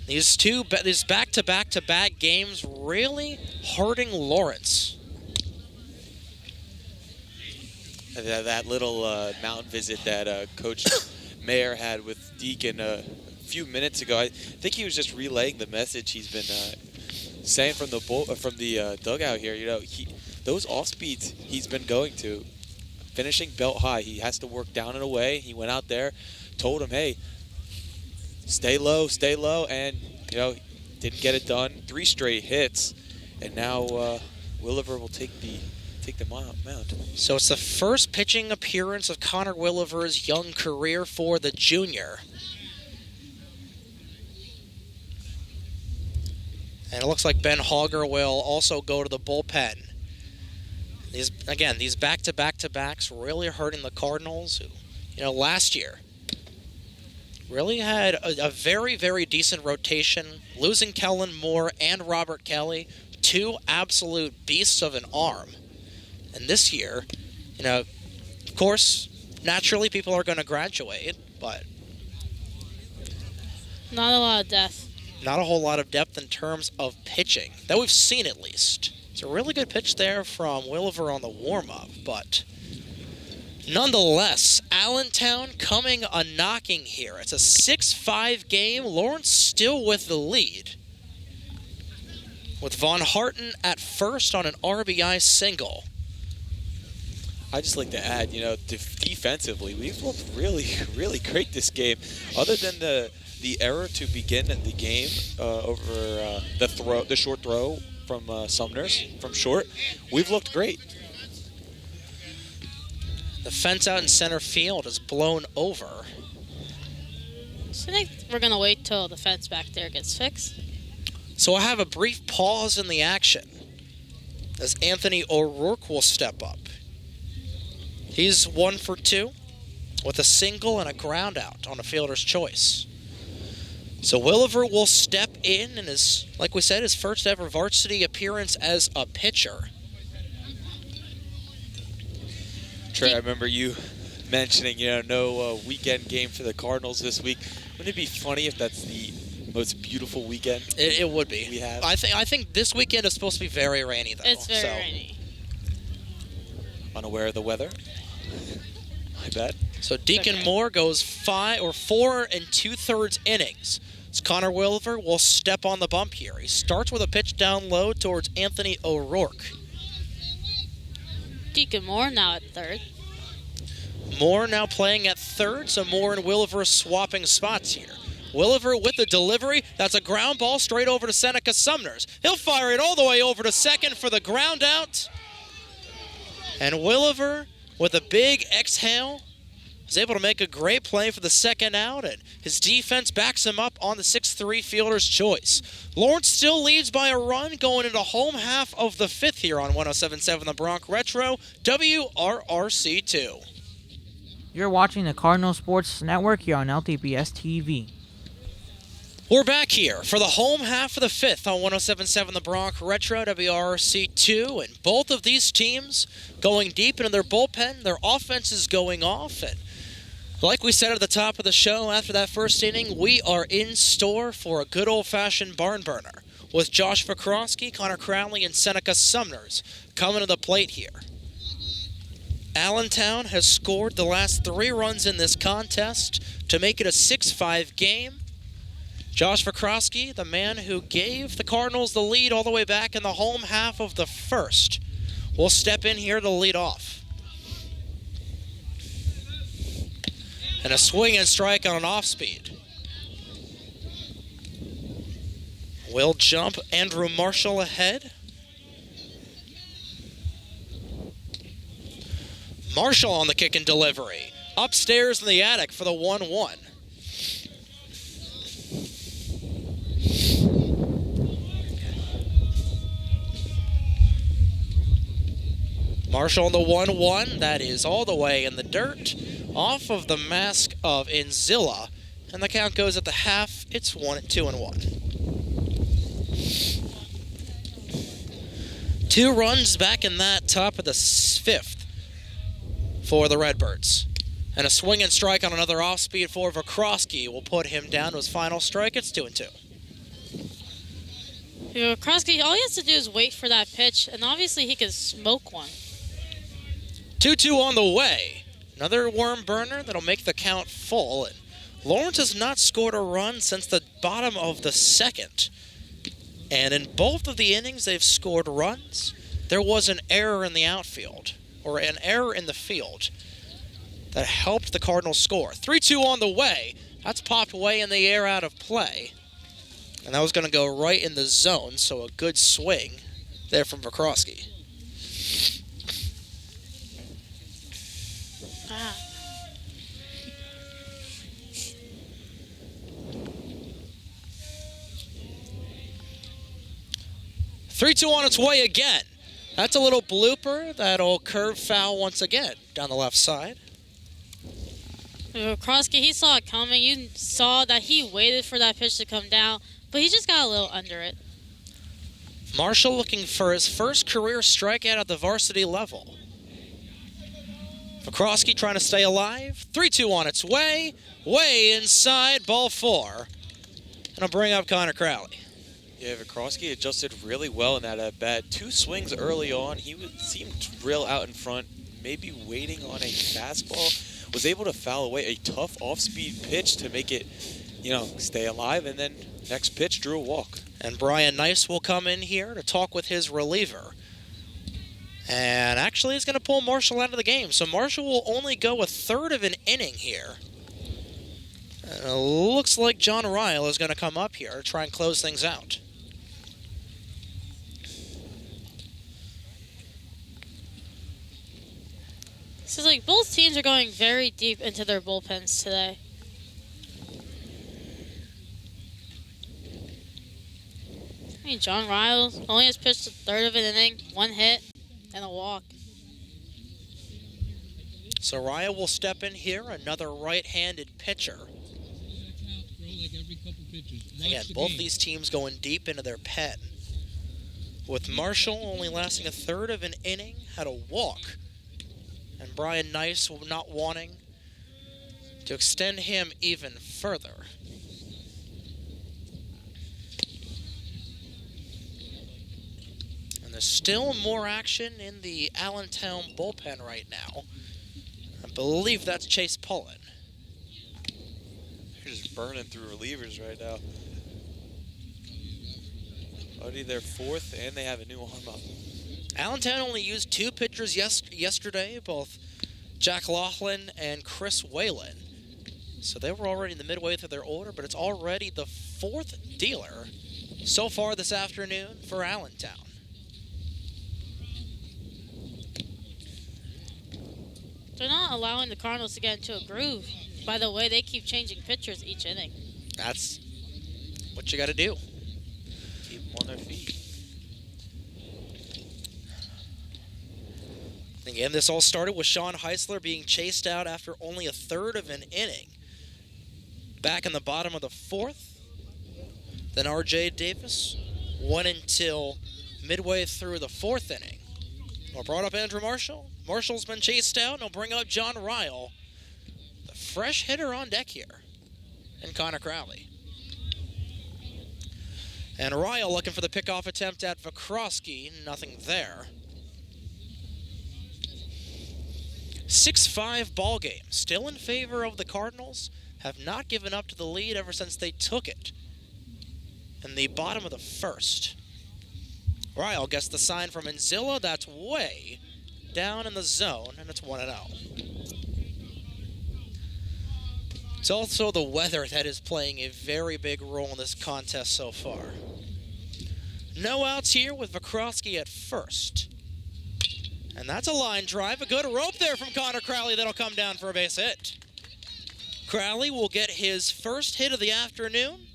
Speaker 2: These back-to-back-to-back games really hurting Lawrence.
Speaker 3: That little mountain visit that Coach Mayer had with Deacon a few minutes ago, I think he was just relaying the message he's been saying from the dugout here. You know, those off speeds he's been going to, finishing belt high. He has to work down and away. He went out there, told him, hey, stay low, and you know, didn't get it done. 3 straight hits, and now Williver will take the mound.
Speaker 2: So it's the first pitching appearance of Connor Williver's young career for the junior. And it looks like Ben Hogger will also go to the bullpen. These back-to-back-to-backs really hurting the Cardinals, who, you know, last year really had a very, very decent rotation, losing Kellen Moore and Robert Kelly, 2 absolute beasts of an arm. And this year, you know, of course, naturally people are going to graduate, but
Speaker 4: not a lot of depth.
Speaker 2: Not a whole lot of depth in terms of pitching, that we've seen at least. It's a really good pitch there from Williver on the warm-up, but nonetheless, Allentown coming a-knocking here. It's a 6-5 game. Lawrence still with the lead, with Von Harten at first on an RBI single.
Speaker 3: I just like to add, you know, defensively, we've looked really, really great this game. Other than the error to begin the game over the short throw from Sumner's from short, we've looked great.
Speaker 2: The fence out in center field is blown over.
Speaker 4: So I think we're going to wait till the fence back there gets fixed.
Speaker 2: So I have a brief pause in the action as Anthony O'Rourke will step up. He's 1 for 2 with a single and a ground out on a fielder's choice. So Williver will step in and is, like we said, his first ever varsity appearance as a pitcher.
Speaker 3: Trey, I remember you mentioning, you know, no weekend game for the Cardinals this week. Wouldn't it be funny if that's the most beautiful weekend?
Speaker 2: It would be.
Speaker 3: We have.
Speaker 2: I think this weekend is supposed to be very rainy, though.
Speaker 4: It's very rainy.
Speaker 3: Unaware of the weather. I bet.
Speaker 2: So Deacon Moore goes 4 2/3 innings. So Connor Williver will step on the bump here. He starts with a pitch down low towards Anthony O'Rourke.
Speaker 4: Deacon Moore now at third.
Speaker 2: Moore now playing at third, so Moore and Williver swapping spots here. Williver with the delivery. That's a ground ball straight over to Seneca Sumners. He'll fire it all the way over to second for the ground out. And Williver with a big exhale was able to make a great play for the second out, and his defense backs him up on the 6-3 fielder's choice. Lawrence still leads by a run going into home half of the fifth here on 107.7 The Bronc Retro, WRRC 2.
Speaker 5: You're watching the Cardinal Sports Network here on LTBS TV.
Speaker 2: We're back here for the home half of the fifth on 107.7 The Bronc Retro, WRRC 2, and both of these teams going deep into their bullpen. Their offense is going off, and like we said at the top of the show, after that first inning, we are in store for a good old-fashioned barn burner with Josh Vakrosky, Connor Crowley, and Seneca Sumners coming to the plate here. Allentown has scored the last 3 runs in this contest to make it a 6-5 game. Josh Vakrosky, the man who gave the Cardinals the lead all the way back in the home half of the first, will step in here to lead off. And a swing and strike on an off-speed. Will jump Andrew Marshall ahead. Marshall on the kick and delivery. Upstairs in the attic for the 1-1. Marshall on the 1-1. That is all the way in the dirt. Off of the mask of Inzilla. And the count goes at the half. It's 2-1. 2 runs back in that top of the fifth for the Redbirds. And a swing and strike on another off-speed for Vakrosky will put him down to his final strike. It's 2-2.
Speaker 4: Vakrosky, all he has to do is wait for that pitch, and obviously he can smoke one.
Speaker 2: 2-2 on the way. Another worm burner that'll make the count full. And Lawrence has not scored a run since the bottom of the second. And in both of the innings they've scored runs. There was an error in the outfield, or an error in the field, that helped the Cardinals score. 3-2 on the way. That's popped way in the air out of play. And that was going to go right in the zone, so a good swing there from Vakrosky. 3-2 on its way again. That's a little blooper. That'll curve foul once again down the left side.
Speaker 4: Vakrosky, he saw it coming. You saw that he waited for that pitch to come down, but he just got a little under it.
Speaker 2: Marshall looking for his first career strikeout at the varsity level. Vakrosky trying to stay alive. 3-2 on its way. Way inside, ball 4. And I'll bring up Connor Crowley.
Speaker 3: Yeah, Vakrosky adjusted really well in that at-bat. 2 swings early on. He seemed real out in front, maybe waiting on a fastball. Was able to foul away a tough off-speed pitch to make it, stay alive. And then next pitch, drew a walk.
Speaker 2: And Brian Nice will come in here to talk with his reliever. And actually he's going to pull Marshall out of the game. So Marshall will only go a third of an inning here. And it looks like John Ryle is going to come up here to try and close things out.
Speaker 4: So it's like both teams are going very deep into their bullpens today. I mean, John Ryle only has pitched a third of an inning, 1 hit, and a walk.
Speaker 2: So Ryle will step in here, another right-handed pitcher. Again, both these teams going deep into their pen. With Marshall only lasting a third of an inning, had a walk. And Brian Nice not wanting to extend him even further. And there's still more action in the Allentown bullpen right now. I believe that's Chase Pullen.
Speaker 3: They're just burning through relievers right now. Already their 4th, and they have a new arm up.
Speaker 2: Allentown only used 2 pitchers yesterday, both Jack Laughlin and Chris Whalen. So they were already in the midway through their order, but it's already the 4th dealer so far this afternoon for Allentown.
Speaker 4: They're not allowing the Cardinals to get into a groove. By the way, they keep changing pitchers each inning.
Speaker 2: That's what you got to do.
Speaker 3: Keep them on their feet.
Speaker 2: Again, this all started with Sean Heisler being chased out after only a third of an inning. Back in the bottom of the fourth. Then R.J. Davis went until midway through the fourth inning. Well, brought up Andrew Marshall. Marshall's been chased out, and he'll bring up John Ryle, the fresh hitter on deck here, and Connor Crowley. And Ryle looking for the pickoff attempt at Vakrosky. Nothing there. 6-5 ball game. Still in favor of the Cardinals. Have not given up to the lead ever since they took it in the bottom of the first. Ryle gets the sign from Enzilla. That's way down in the zone, and it's 1-0. It's also the weather that is playing a very big role in this contest so far. No outs here with Vakrosky at first. And that's a line drive. A good rope there from Connor Crowley that'll come down for a base hit. Crowley will get his first hit of the afternoon.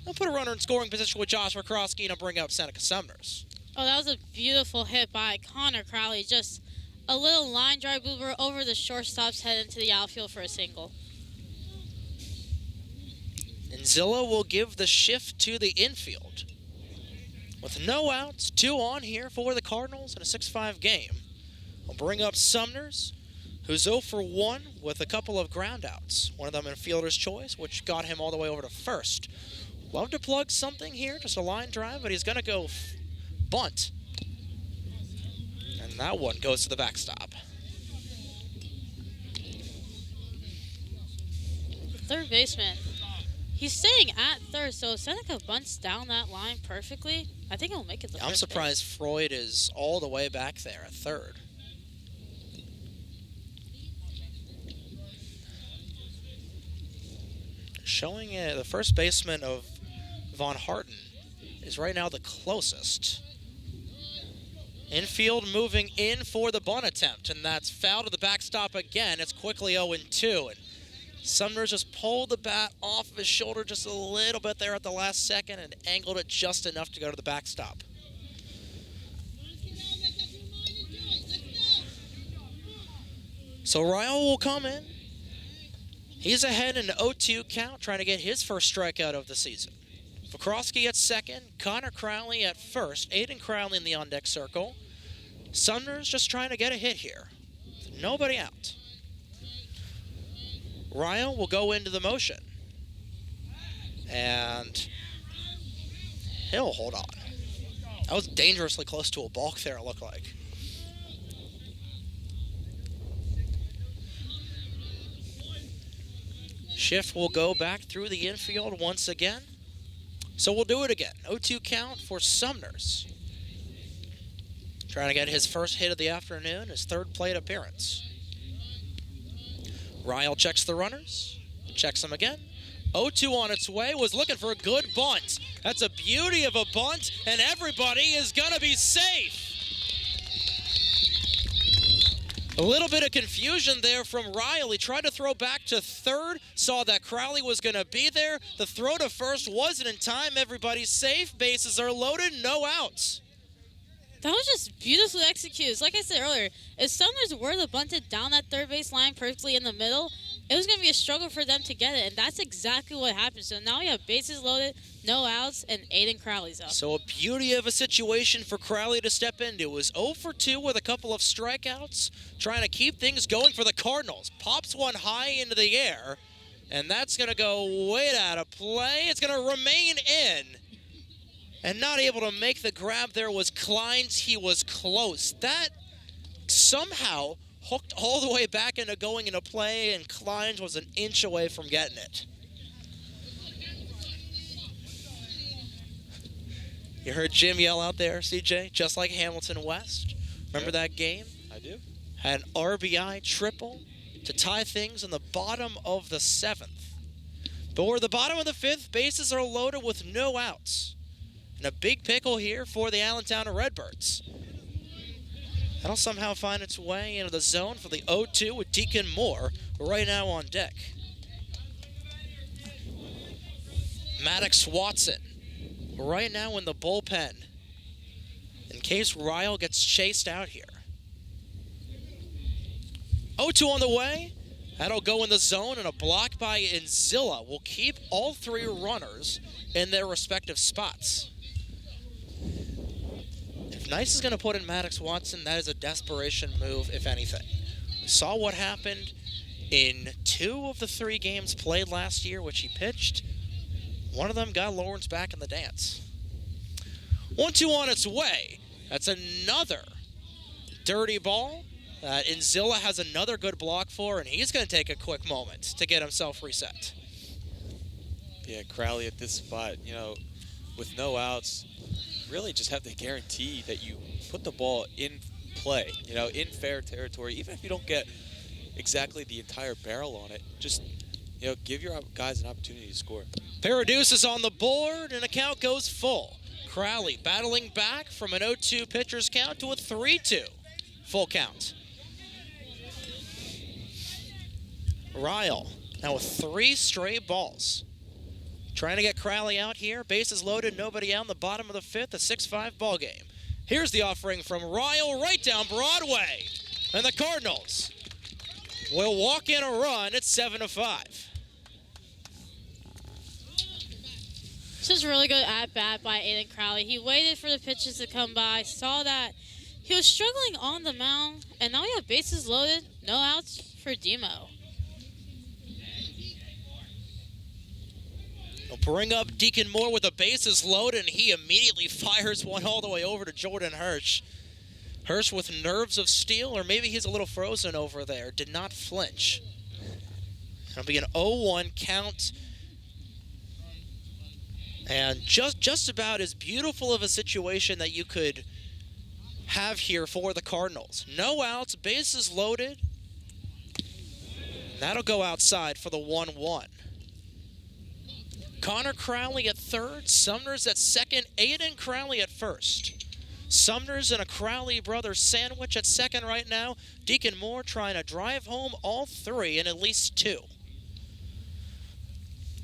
Speaker 2: He'll put a runner in scoring position with Josh Vakrosky and he'll bring up Seneca Sumners.
Speaker 4: Oh, that was a beautiful hit by Connor Crowley. Just a little line drive mover over the shortstop's head into the outfield for a single.
Speaker 2: And Zilla will give the shift to the infield. With no outs, 2 on here for the Cardinals in a 6-5 game. We'll bring up Sumners, who's 0 for 1 with a couple of ground outs. One of them in fielder's choice, which got him all the way over to first. Love to plug something here, just a line drive, but he's going to go bunt. And that one goes to the backstop.
Speaker 4: Third baseman. He's staying at third, so Seneca bunts down that line perfectly. I think he'll make it the
Speaker 2: I'm
Speaker 4: first
Speaker 2: surprised
Speaker 4: base.
Speaker 2: Freud is all the way back there at third. Showing the first baseman of Von Harten is right now the closest. Infield moving in for the bunt attempt, and that's foul to the backstop again. It's quickly 0-2, and Sumners just pulled the bat off of his shoulder just a little bit there at the last second and angled it just enough to go to the backstop. So Ryle will come in. He's ahead in an 0-2 count, trying to get his first strikeout of the season. Vakrosky at second, Connor Crowley at first, Aiden Crowley in the on-deck circle. Sumners just trying to get a hit here. Nobody out. Ryle will go into the motion. And he'll hold on. That was dangerously close to a balk there, it looked like. Shift will go back through the infield once again. So we'll do it again. 0-2 count for Sumners. Trying to get his first hit of the afternoon, his third plate appearance. Ryle checks the runners, checks them again. 0-2 on its way, was looking for a good bunt. That's a beauty of a bunt, and everybody is going to be safe. A little bit of confusion there from Ryle. He tried to throw back to third, saw that Crowley was going to be there. The throw to first wasn't in time. Everybody's safe. Bases are loaded. No outs.
Speaker 4: That was just beautifully executed. Like I said earlier, if Sumners were to bunt it down that third base line perfectly in the middle, it was going to be a struggle for them to get it, and that's exactly what happened. So now we have bases loaded, no outs, and Aiden Crowley's up.
Speaker 2: So a beauty of a situation for Crowley to step into. It was 0 for 2 with a couple of strikeouts, trying to keep things going for the Cardinals. Pops one high into the air, and that's going to go way out of play. It's going to remain in. And not able to make the grab there was Kleins. He was close. That somehow hooked all the way back into going into play, and Kleins was an inch away from getting it. You heard Jim yell out there, CJ, just like Hamilton West. Remember that game?
Speaker 3: I do.
Speaker 2: Had an RBI triple to tie things in the bottom of the 7th. But we're at the bottom of the 5th. Bases are loaded with no outs. And a big pickle here for the Allentown Redbirds. That'll somehow find its way into the zone for the 0-2 with Deacon Moore right now on deck. Maddox Watson right now in the bullpen in case Ryle gets chased out here. 0-2 on the way. That'll go in the zone, and a block by Inzilla will keep all three runners in their respective spots. If Nice is going to put in Maddox Watson, that is a desperation move, if anything. We saw what happened in 2 of the 3 games played last year, which he pitched. One of them got Lawrence back in the dance. 1-2 on its way. That's another dirty ball that Inzilla has another good block for, and he's going to take a quick moment to get himself reset.
Speaker 3: Yeah, Crowley at this spot, with no outs, really just have to guarantee that you put the ball in play, in fair territory. Even if you don't get exactly the entire barrel on it, just, give your guys an opportunity to score.
Speaker 2: Paraduse is on the board, and the count goes full. Crowley battling back from an 0-2 pitcher's count to a 3-2 full count. Ryle now with 3 straight balls. Trying to get Crowley out here. Bases loaded, nobody out in the bottom of the 5th, a 6-5 ball game. Here's the offering from Ryle right down Broadway. And the Cardinals will walk in a run at 7-5.
Speaker 4: This is a really good at-bat by Aiden Crowley. He waited for the pitches to come by, saw that he was struggling on the mound, and now we have bases loaded, no outs for Demo.
Speaker 2: He'll bring up Deacon Moore with the bases loaded, and he immediately fires one all the way over to Jordan Hirsch. Hirsch with nerves of steel, or maybe he's a little frozen over there, did not flinch. It'll be an 0-1 count. And just about as beautiful of a situation that you could have here for the Cardinals. No outs, bases loaded. And that'll go outside for the 1-1. Connor Crowley at third, Sumner's at second, Aiden Crowley at first. Sumner's in a Crowley brothers sandwich at second right now. Deacon Moore trying to drive home all 3 and at least 2.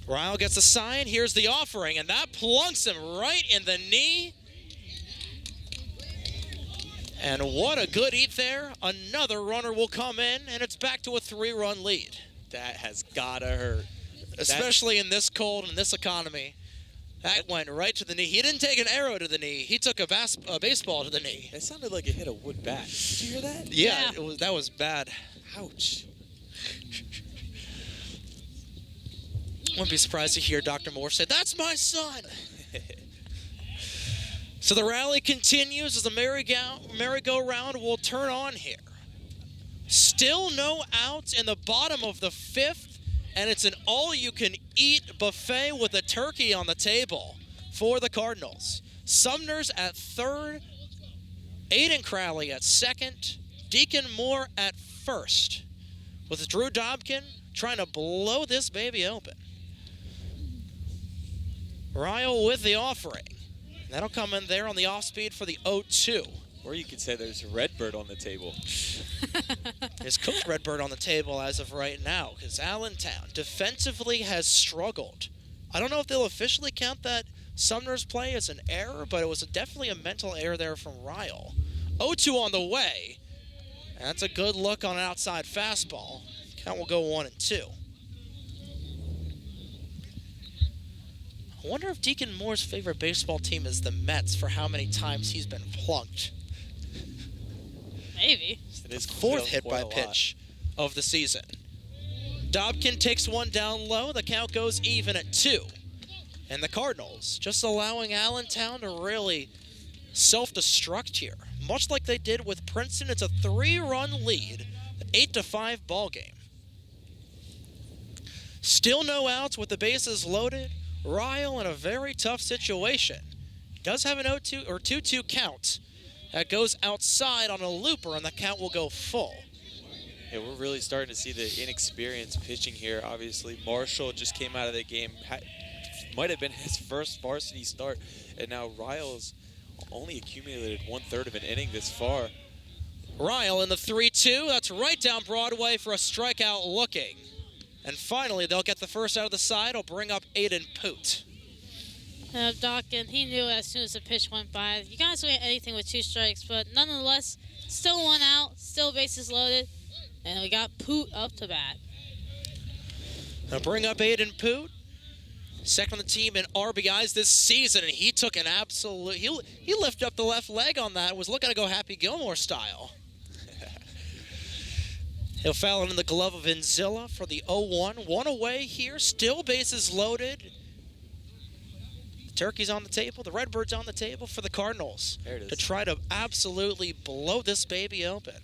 Speaker 2: Ryle gets a sign. Here's the offering, and that plunks him right in the knee. And what a good eat there. Another runner will come in, and it's back to a 3-run lead.
Speaker 3: That has gotta hurt.
Speaker 2: Especially in this cold and this economy. That went right to the knee. He didn't take an arrow to the knee. He took a baseball to the knee.
Speaker 3: It sounded like it hit a wood bat. Did you hear that?
Speaker 2: Yeah. That was bad.
Speaker 3: Ouch.
Speaker 2: Wouldn't be surprised to hear Dr. Moore say, "That's my son." So the rally continues as the merry-go-round will turn on here. Still no outs in the bottom of the 5th. And it's an all-you-can-eat buffet with a turkey on the table for the Cardinals. Sumner's at third, Aiden Crowley at second, Deacon Moore at first, with Drew Dobkin trying to blow this baby open. Ryle with the offering. That'll come in there on the off-speed for the 0-2.
Speaker 3: Or you could say there's a Redbird on the table.
Speaker 2: There's cooked Redbird on the table as of right now because Allentown defensively has struggled. I don't know if they'll officially count that Sumner's play as an error, but it was definitely a mental error there from Ryle. 0-2 on the way. And that's a good look on an outside fastball. Count will go 1-2. I wonder if Deacon Moore's favorite baseball team is the Mets for how many times he's been plunked.
Speaker 4: Maybe.
Speaker 3: It is
Speaker 2: 4th hit by pitch of the season. Dobkin takes one down low. The count goes even at 2. And the Cardinals just allowing Allentown to really self-destruct here. Much like they did with Princeton, it's a 3-run lead, an 8-5 ball game. Still no outs with the bases loaded. Ryle in a very tough situation. Does have an 0-2 or 2-2 count. That goes outside on a looper, and the count will go full.
Speaker 3: Yeah, we're really starting to see the inexperienced pitching here. Obviously, Marshall just came out of the game. Might have been his first varsity start, and now Ryle's only accumulated 1/3 of an inning this far.
Speaker 2: Ryle in the 3-2. That's right down Broadway for a strikeout looking. And finally, they'll get the first out of the side. It'll bring up Aiden Poot.
Speaker 4: Doc, and he knew as soon as the pitch went by, you guys don't get anything with 2 strikes, but nonetheless, still 1 out, still bases loaded, and we got Poot up to bat.
Speaker 2: They'll bring up Aiden Poot. Second on the team in RBIs this season, and he took an absolute, he lifted up the left leg on that, was looking to go Happy Gilmore style. He'll foul into the glove of Inzilla for the 0-1. 1 away here, still bases loaded. The Turkey's on the table, the Redbirds on the table for the Cardinals.
Speaker 3: There it is.
Speaker 2: To try to absolutely blow this baby open.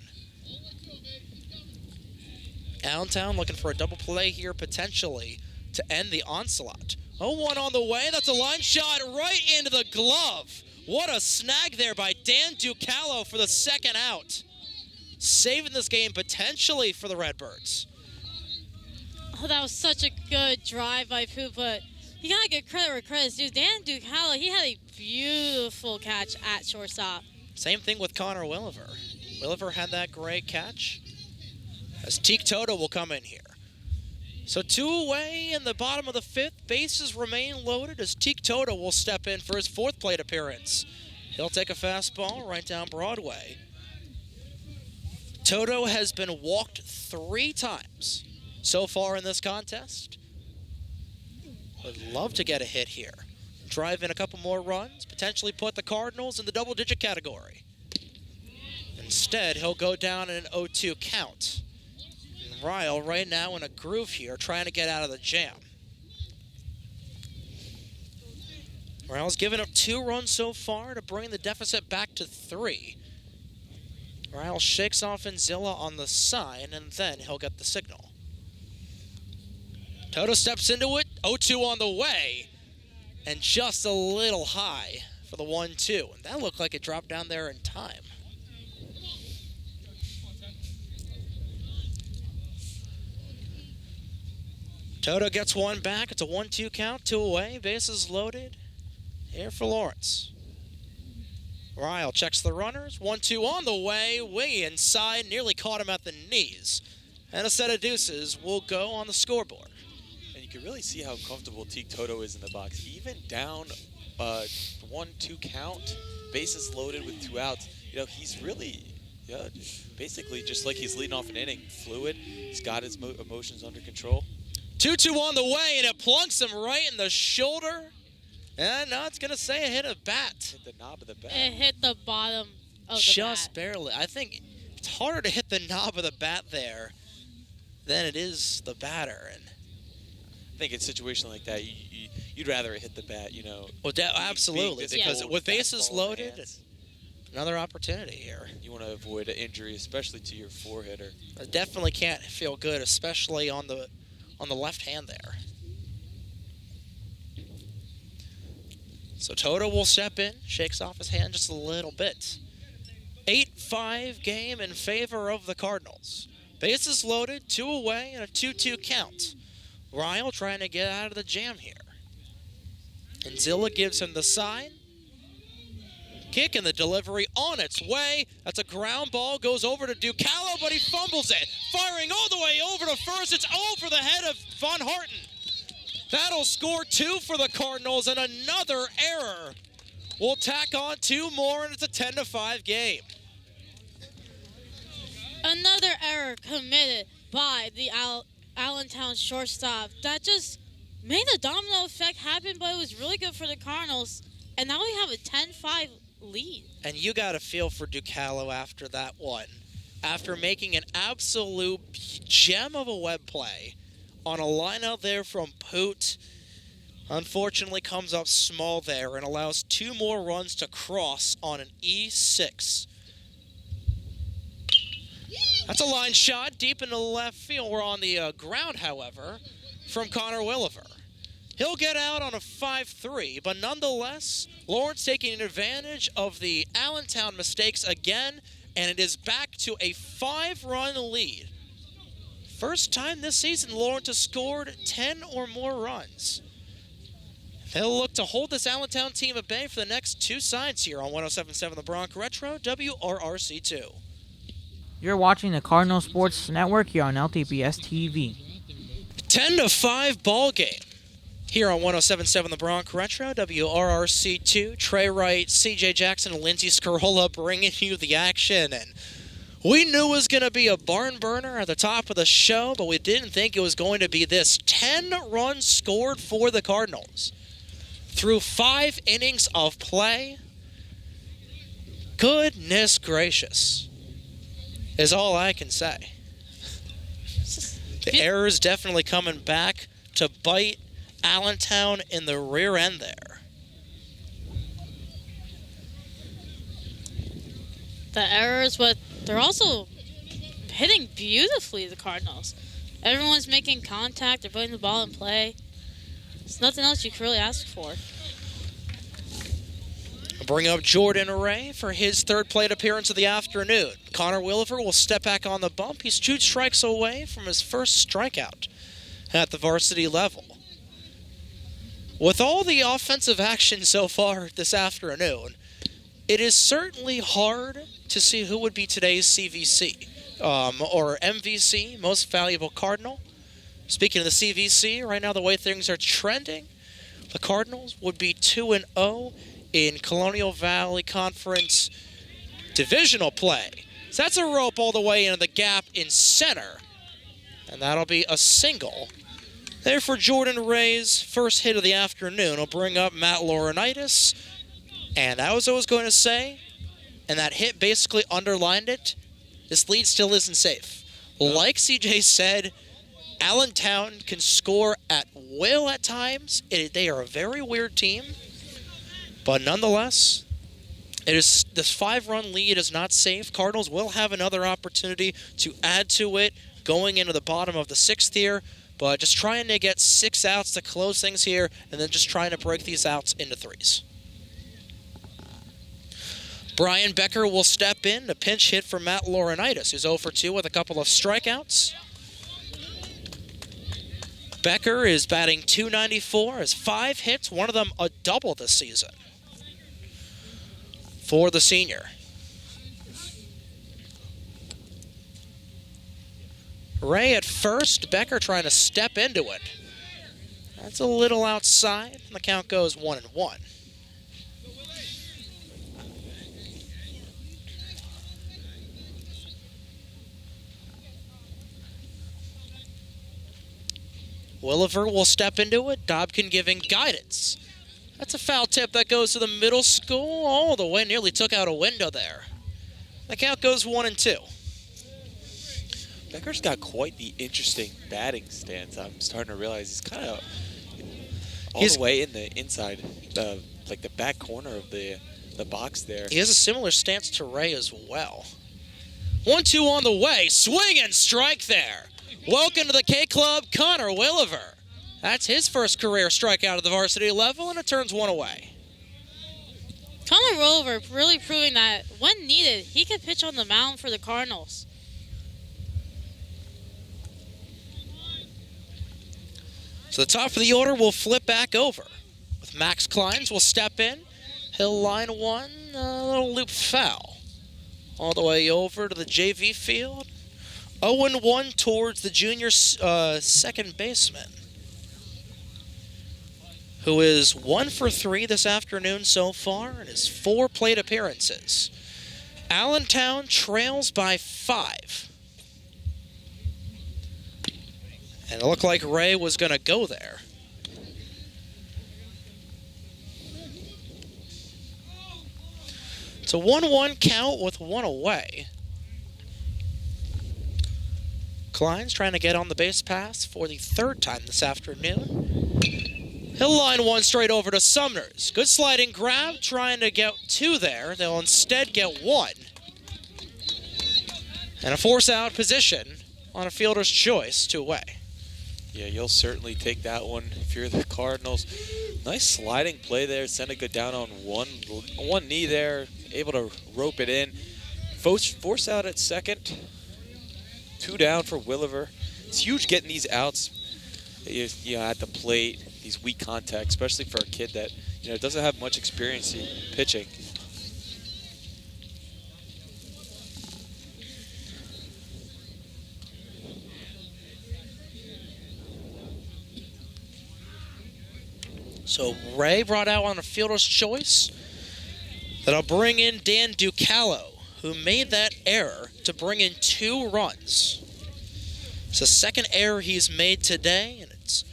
Speaker 2: Allentown looking for a double play here potentially to end the onslaught. 0-1 on the way, that's a line shot right into the glove. What a snag there by Dan Ducalo for the second out. Saving this game potentially for the Redbirds.
Speaker 4: Oh, that was such a good drive by Poot, but you gotta give credit where credit's due. Dan Ducalo, he had a beautiful catch at shortstop.
Speaker 2: Same thing with Connor Williver. Williver had that great catch. As Teak Toto will come in here. So 2 away in the bottom of the 5th. Bases remain loaded as Teak Toto will step in for his 4th plate appearance. He'll take a fastball right down Broadway. Toto has been walked 3 times so far in this contest. Would love to get a hit here. Drive in a couple more runs, potentially put the Cardinals in the double-digit category. Instead, he'll go down in an 0-2 count. And Ryle right now in a groove here, trying to get out of the jam. Ryle's given up 2 runs so far to bring the deficit back to 3. Ryle shakes off Inzilla on the sign, and then he'll get the signal. Toto steps into it, 0-2 on the way, and just a little high for the 1-2. And that looked like it dropped down there in time. Toto gets 1 back. It's a 1-2 count, 2 away, bases loaded. Here for Lawrence. Ryle checks the runners. 1-2 on the way. Way inside. Nearly caught him at the knees. And a set of deuces will go on the scoreboard.
Speaker 3: And you can really see how comfortable Teak Toto is in the box. Even down 1-2 count, bases loaded with 2 outs. You know, he's really, basically just like he's leading off an inning. Fluid. He's got his emotions under control.
Speaker 2: 2-2 on the way, and it plunks him right in the shoulder. And now it's going to say it hit a bat.
Speaker 3: Hit the knob of the bat.
Speaker 4: It hit the bottom of the
Speaker 2: Just
Speaker 4: bat.
Speaker 2: barely. I think it's harder to hit the knob of the bat there than it is the batter. And
Speaker 3: I think in a situation like that, you'd rather it hit the bat, you know.
Speaker 2: well, absolutely,
Speaker 3: Being
Speaker 2: because
Speaker 3: physical,
Speaker 2: with bases
Speaker 3: fastball in the
Speaker 2: loaded,
Speaker 3: hands.
Speaker 2: another opportunity here.
Speaker 3: You want to avoid an injury, especially to your 4-hitter.
Speaker 2: I definitely can't feel good, especially on the left hand there. So Toto will step in, shakes off his hand just a little bit. 8-5 game in favor of the Cardinals. Bases loaded, 2 away, and a 2-2 count. Ryle trying to get out of the jam here. Inzilla gives him the sign. Kick and the delivery on its way. That's a ground ball, goes over to Ducalo, but he fumbles it. Firing all the way over to first. It's over the head of Von Harten. That'll score 2 for the Cardinals, and another error will tack on 2 more, and it's a 10-5 game.
Speaker 4: Another error committed by the Allentown shortstop that just made the domino effect happen, but it was really good for the Cardinals. And now we have a 10-5 lead.
Speaker 2: And you got to feel for Ducalo after that one. After making an absolute gem of a web play on a line out there from Poot, unfortunately comes up small there and allows 2 more runs to cross on an E6. That's a line shot deep into the left field. We're on the ground, however, from Connor Williver. He'll get out on a 5-3, but nonetheless, Lawrence taking advantage of the Allentown mistakes again, and it is back to a 5-run lead. First time this season Lawrence has scored 10 or more runs. They'll look to hold this Allentown team at bay for the next 2 sides here on 107.7 The Bronc Retro, WRRC2.
Speaker 5: You're watching the Cardinal Sports Network here on LTPS TV.
Speaker 2: 10-5 ball game here on 107.7 The Bronc Retro, WRRC 2. Trey Wright, CJ Jackson, and Lindsey Scarola bringing you the action. And we knew it was going to be a barn burner at the top of the show, but we didn't think it was going to be this. 10 runs scored for the Cardinals through 5 innings of play. Goodness gracious is all I can say. The errors definitely coming back to bite Allentown in the rear end there.
Speaker 4: The errors, but they're also hitting beautifully, the Cardinals. Everyone's making contact. They're putting the ball in play. There's nothing else you can really ask for.
Speaker 2: Bring up Jordan Ray for his third plate appearance of the afternoon. Connor Williver will step back on the bump. He's 2 strikes away from his first strikeout at the varsity level. With all the offensive action so far this afternoon, it is certainly hard to see who would be today's CVC or MVC, most valuable Cardinal. Speaking of the CVC, right now the way things are trending, the Cardinals would be 2-0 in Colonial Valley Conference divisional play. So that's a rope all the way into the gap in center. And that'll be a single. There for Jordan Ray's first hit of the afternoon. He'll bring up Matt Laurinaitis. And that was what I was going to say. And that hit basically underlined it. This lead still isn't safe. Like CJ said, Allentown can score at will at times. They are a very weird team. But nonetheless, this 5-run lead is not safe. Cardinals will have another opportunity to add to it going into the bottom of the 6th here. But just trying to get 6 outs to close things here, and then just trying to break these outs into 3s. Brian Becker will step in, a pinch hit for Matt Laurinaitis, who's 0 for 2 with a couple of strikeouts. Becker is batting .294, has 5 hits, one of them a double this season for the senior. Ray at first, Becker trying to step into it. That's a little outside, and the count goes 1-1. Williver will step into it, Dobkin giving guidance. That's a foul tip that goes to the middle school. Oh, the wind nearly took out a window there. The count goes 1-2.
Speaker 3: Becker's got quite the interesting batting stance. I'm starting to realize he's kind of all the way in the inside, like the back corner of the box there.
Speaker 2: He has a similar stance to Ray as well. 1-2 on the way. Swing and strike there. Welcome to the K-Club, Connor Williver. That's his first career strikeout at the varsity level, and it turns 1 away.
Speaker 4: Connor Williver really proving that when needed, he can pitch on the mound for the Cardinals.
Speaker 2: So the top of the order will flip back over. With Max Kleins will step in. He'll line one, a little loop foul. All the way over to the JV field. 0-1 towards the junior second baseman, who is 1 for 3 this afternoon so far in his 4 plate appearances. Allentown trails by 5. And it looked like Ray was going to go there. It's a 1-1 count with 1 away. Kleins trying to get on the base pass for the 3rd time this afternoon. He'll line one straight over to Sumners. Good sliding grab, trying to get 2 there. They'll instead get 1. And a force-out position on a fielder's choice, 2 away.
Speaker 3: Yeah, you'll certainly take that one if you're the Cardinals. Nice sliding play there. Seneca down on one knee there, able to rope it in. Force out at second. 2 down for Williver. It's huge getting these outs at the plate, these weak contacts, especially for a kid that doesn't have much experience in pitching.
Speaker 2: So Ray brought out on a fielder's choice. That'll bring in Dan Ducalo, who made that error to bring in 2 runs. It's the second error he's made today, and it's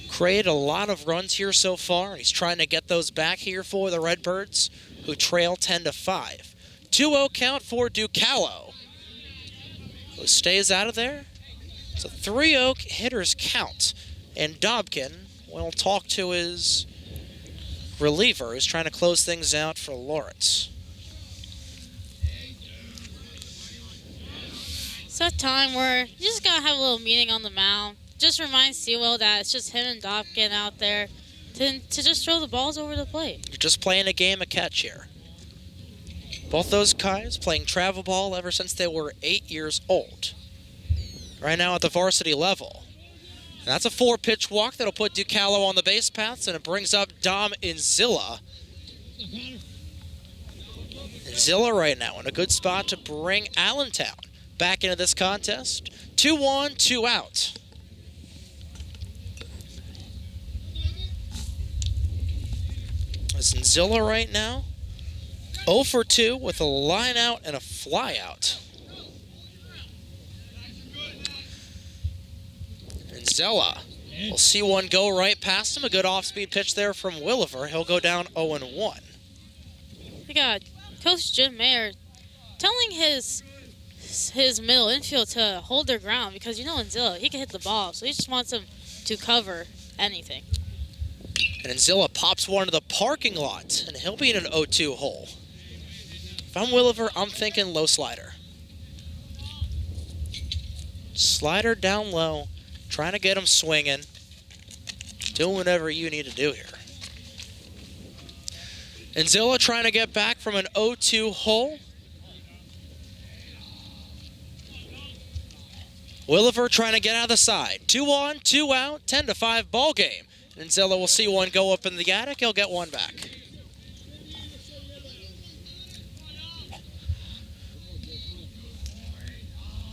Speaker 2: created a lot of runs here so far. He's trying to get those back here for the Redbirds, who trail 10-5. 2-0 count for Ducalo, who stays out of there. It's a 3-0 hitters count, and Dobkin will talk to his reliever, who's trying to close things out for Lawrence.
Speaker 4: It's that time where you just gotta have a little meeting on the mound. Just remind Sewell that it's just him and Dobkin out there to just throw the balls over the plate.
Speaker 2: You're just playing a game of catch here. Both those guys playing travel ball ever since they were 8 years old. Right now at the varsity level. And that's a 4-pitch walk that'll put Ducalo on the base paths, and it brings up Dom Inzilla. Inzilla right now in a good spot to bring Allentown back into this contest. 2-1, 2 out. It's Inzilla right now. 0 for 2 with a line out and a fly out. Inzilla will see one go right past him. A good off-speed pitch there from Williver. He'll go down 0-1.
Speaker 4: We got Coach Jim Mayer telling his middle infield to hold their ground because you know Inzilla, he can hit the ball, so he just wants them to cover anything.
Speaker 2: And Inzilla pops one to the parking lot, and he'll be in an 0-2 hole. If I'm Williver, I'm thinking low slider. Slider down low, trying to get him swinging. Doing whatever you need to do here. Inzilla trying to get back from an 0-2 hole. Williver trying to get out of the side. 2-on, 2 out, 10-5 ball game. Inzilla will see one go up in the attic. He'll get one back.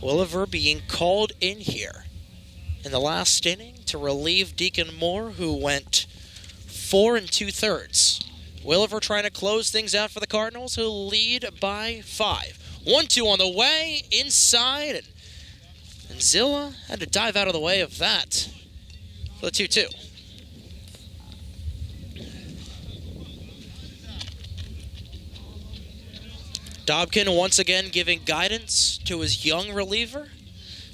Speaker 2: Williver being called in here in the last inning to relieve Deacon Moore, who went 4 2/3. Williver trying to close things out for the Cardinals, who lead by 5. 1-2 on the way, inside, and Inzilla had to dive out of the way of that for the 2-2. Dobkin once again giving guidance to his young reliever.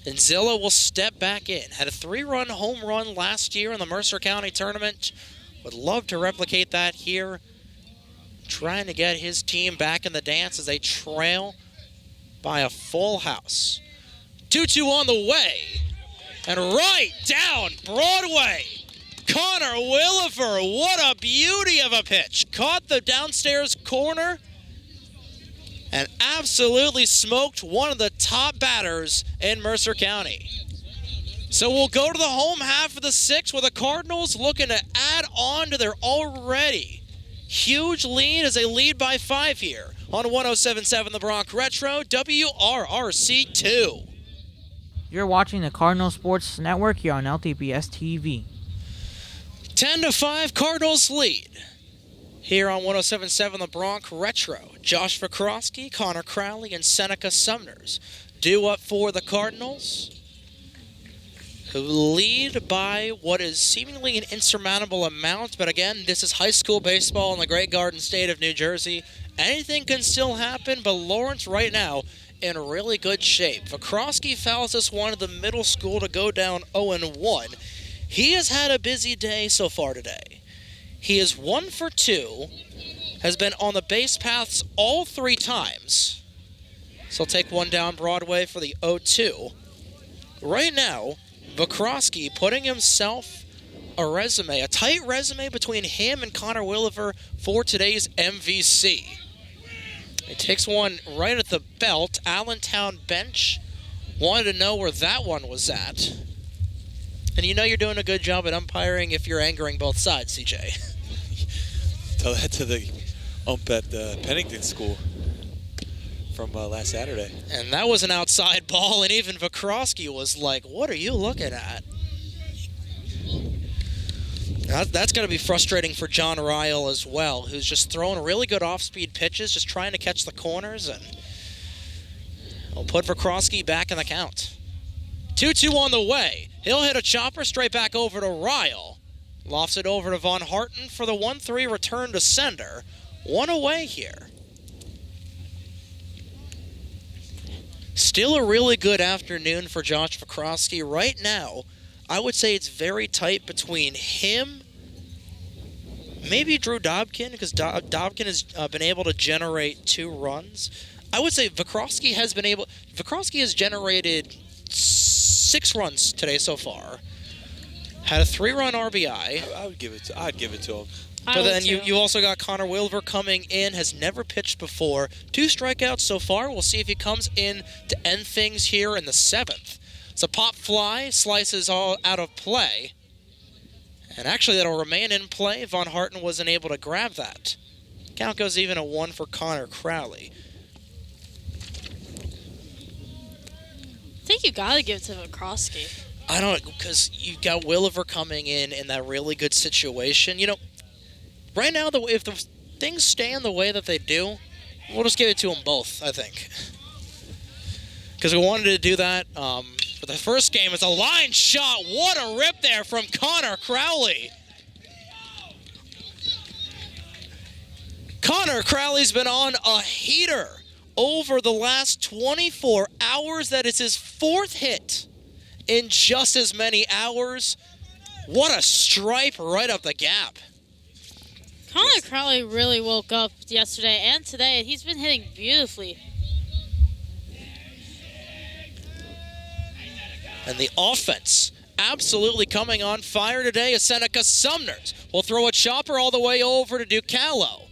Speaker 2: Inzilla will step back in. Had a 3-run home run last year in the Mercer County tournament. Would love to replicate that here. Trying to get his team back in the dance as they trail by a full house. 2-2 on the way. And right down Broadway. Connor Williver, what a beauty of a pitch. Caught the downstairs corner and absolutely smoked one of the top batters in Mercer County. So we'll go to the home half of the 6th with the Cardinals looking to add on to their already huge lead as they lead by 5 here on 107.7 The Bronc Retro, WRRC 2.
Speaker 5: You're watching the Cardinal Sports Network here on LTBS TV.
Speaker 2: 10-5 Cardinals lead. Here on 107.7 The Bronc Retro, Josh Vakrosky, Connor Crowley, and Seneca Sumners due up for the Cardinals, who lead by what is seemingly an insurmountable amount. But again, this is high school baseball in the Great Garden State of New Jersey. Anything can still happen, but Lawrence right now in really good shape. Vakrosky fouls this one at the middle school to go down 0-1. He has had a busy day so far today. He is 1 for 2, has been on the base paths all 3 times. So he'll take one down Broadway for the 0-2. Right now, Vakrosky putting himself a tight resume between him and Connor Williver for today's MVC. He takes one right at the belt. Allentown bench wanted to know where that one was at. And you know you're doing a good job at umpiring if you're angering both sides, CJ.
Speaker 3: Tell that to the ump at Pennington School from last Saturday.
Speaker 2: And that was an outside ball, and even Vakrosky was like, what are you looking at? That's going to be frustrating for John Ryle as well, who's just throwing really good off-speed pitches, just trying to catch the corners, and we'll put Varsity back in the count. 2-2 on the way. He'll hit a chopper straight back over to Ryle. Lofts it over to Von Harten for the 1-3 return to sender. One away here. Still a really good afternoon for Josh Varsity. Right now, I would say it's very tight between him, maybe Drew Dobkin, because Dobkin has been able to generate 2 runs. I would say Varsity has generated 6 runs today so far. Had a 3-run RBI.
Speaker 3: I'd give it to him.
Speaker 2: But then you also got Connor Wilver coming in, has never pitched before. 2 strikeouts so far. We'll see if he comes in to end things here in the 7th. It's a pop fly, slices all out of play. And actually that'll remain in play. Von Harten wasn't able to grab that. Count goes even at 1 for Connor Crowley.
Speaker 4: I think you got to give it to Varsity.
Speaker 2: I don't, because you got Williver coming in that really good situation. You know, right now, if the things stand the way that they do, we'll just give it to them both, I think. Because we wanted to do that for the first game. It's a line shot. What a rip there from Connor Crowley. Connor Crowley's been on a heater over the last 24 hours. That is his 4th hit in just as many hours. What a stripe right up the gap.
Speaker 4: Connor Crowley really woke up yesterday and today. He's been hitting beautifully.
Speaker 2: And the offense absolutely coming on fire today is Seneca Sumners. Will throw a chopper all the way over to Ducalo.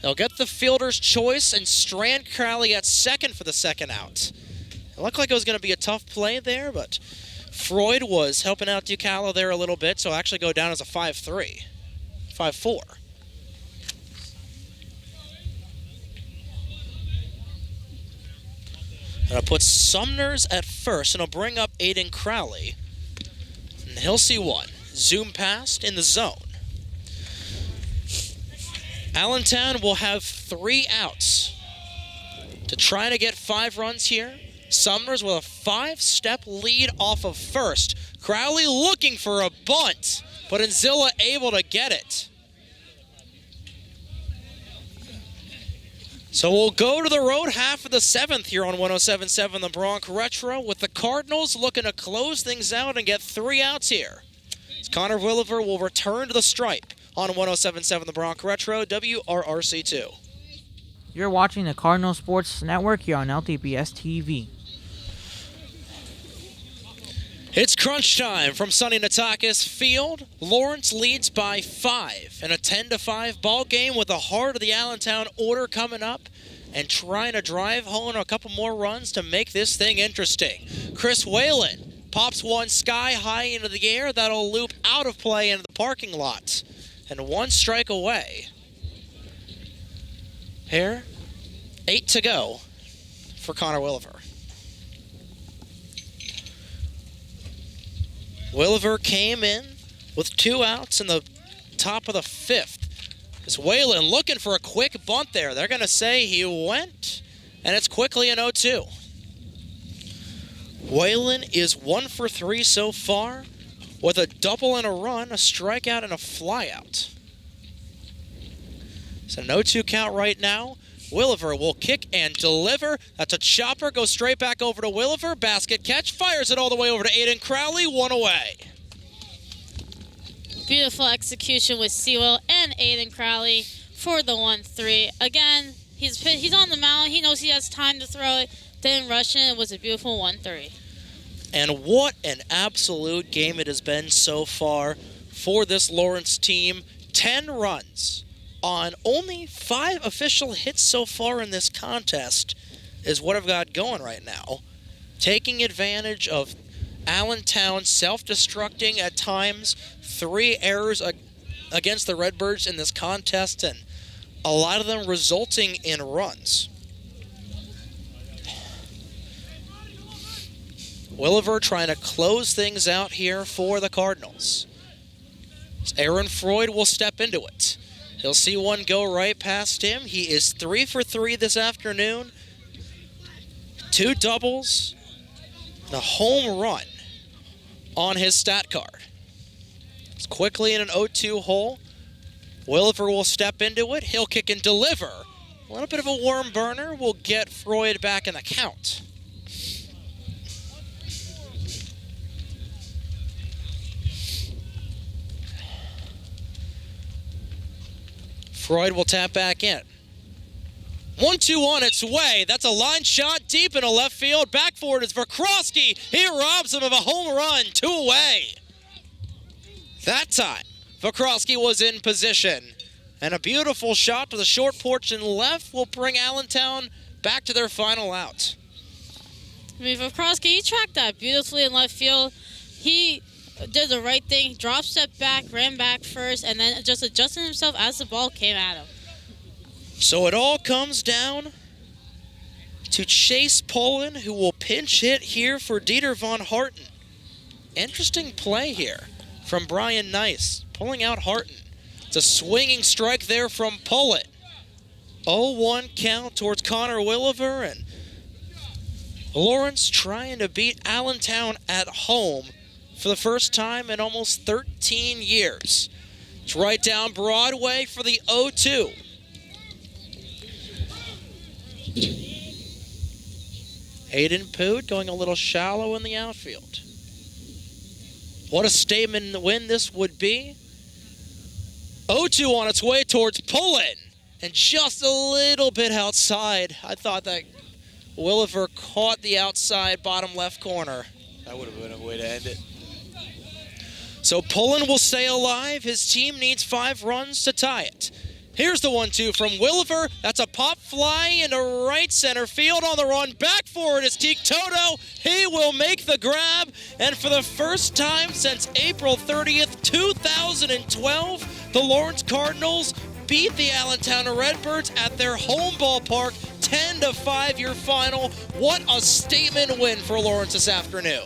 Speaker 2: They'll get the fielder's choice and strand Crowley at second for the second out. It looked like it was going to be a tough play there, but Freud was helping out Ducalo there a little bit, so it'll actually go down as a 5-3, 5-4. And I'll put Sumners at first, and I'll bring up Aiden Crowley. And he'll see one. Zoom past in the zone. Allentown will have 3 outs to try to get 5 runs here. Sumners with a 5-step lead off of first. Crowley looking for a bunt, but Enzilla able to get it. So we'll go to the road half of the 7th here on 107.7 The Bronc Retro, with the Cardinals looking to close things out and get 3 outs here. As Connor Williver will return to the stripe on 107.7 The Bronc Retro, WRRC 2.
Speaker 5: You're watching the Cardinal Sports Network here on LTBS TV.
Speaker 2: It's crunch time from Sonny Natakis Field. Lawrence leads by 5 in a 10-5 ball game, with the heart of the Allentown order coming up and trying to drive home a couple more runs to make this thing interesting. Chris Whalen pops one sky high into the air. That'll loop out of play into the parking lot. And 1 strike away. Here, 8 to go for Connor Williver. Williver came in with 2 outs in the top of the 5th. It's Whalen looking for a quick bunt there. They're going to say he went, and it's quickly an 0-2. Whalen is 1 for 3 so far, with a double and a run, a strikeout, and a flyout. It's an 0-2 count right now. Williver will kick and deliver. That's a chopper. Goes straight back over to Williver. Basket catch. Fires it all the way over to Aiden Crowley. 1 away.
Speaker 4: Beautiful execution with Sewell and Aiden Crowley for the 1-3. Again, he's on the mound. He knows he has time to throw it. Didn't rush it. It was a beautiful 1-3.
Speaker 2: And what an absolute game it has been so far for this Lawrence team. 10 runs on only 5 official hits so far in this contest is what I've got going right now. Taking advantage of Allentown self-destructing at times, 3 errors against the Redbirds in this contest, and a lot of them resulting in runs. Williver trying to close things out here for the Cardinals. Aaron Freud will step into it. He'll see one go right past him. He is 3 for 3 this afternoon. 2 doubles, and a home run on his stat card. It's quickly in an 0-2 hole. Williver will step into it. He'll kick and deliver. A little bit of a worm burner will get Freud back in the count. Freud will tap back in. 1-2 on its way. That's a line shot deep into left field. Back forward is Varsity. He robs him of a home run. 2 away. That time, Varsity was in position. And a beautiful shot to the short porch and left will bring Allentown back to their final out.
Speaker 4: I mean, Varsity, he tracked that beautifully in left field. He did the right thing, drop step back, ran back first, and then just adjusted himself as the ball came at him.
Speaker 2: So it all comes down to Chase Pullen, who will pinch hit here for Dieter Von Harten. Interesting play here from Brian Nice, pulling out Harten. It's a swinging strike there from Pullen. 0-1 count towards Connor Williver, and Lawrence trying to beat Allentown at home for the first time in almost 13 years. It's right down Broadway for the 0-2. Hayden Poot going a little shallow in the outfield. What a statement win this would be. 0-2 on its way towards Pullen, and just a little bit outside. I thought that Williver caught the outside bottom left corner.
Speaker 3: That would have been a way to end it.
Speaker 2: So Pullen will stay alive. His team needs 5 runs to tie it. Here's the 1-2 from Williver. That's a pop fly into right center field on the run. Back forward is Teak Toto. He will make the grab. And for the first time since April 30th, 2012, the Lawrence Cardinals beat the Allentown Redbirds at their home ballpark, 10-5 your final. What a statement win for Lawrence this afternoon.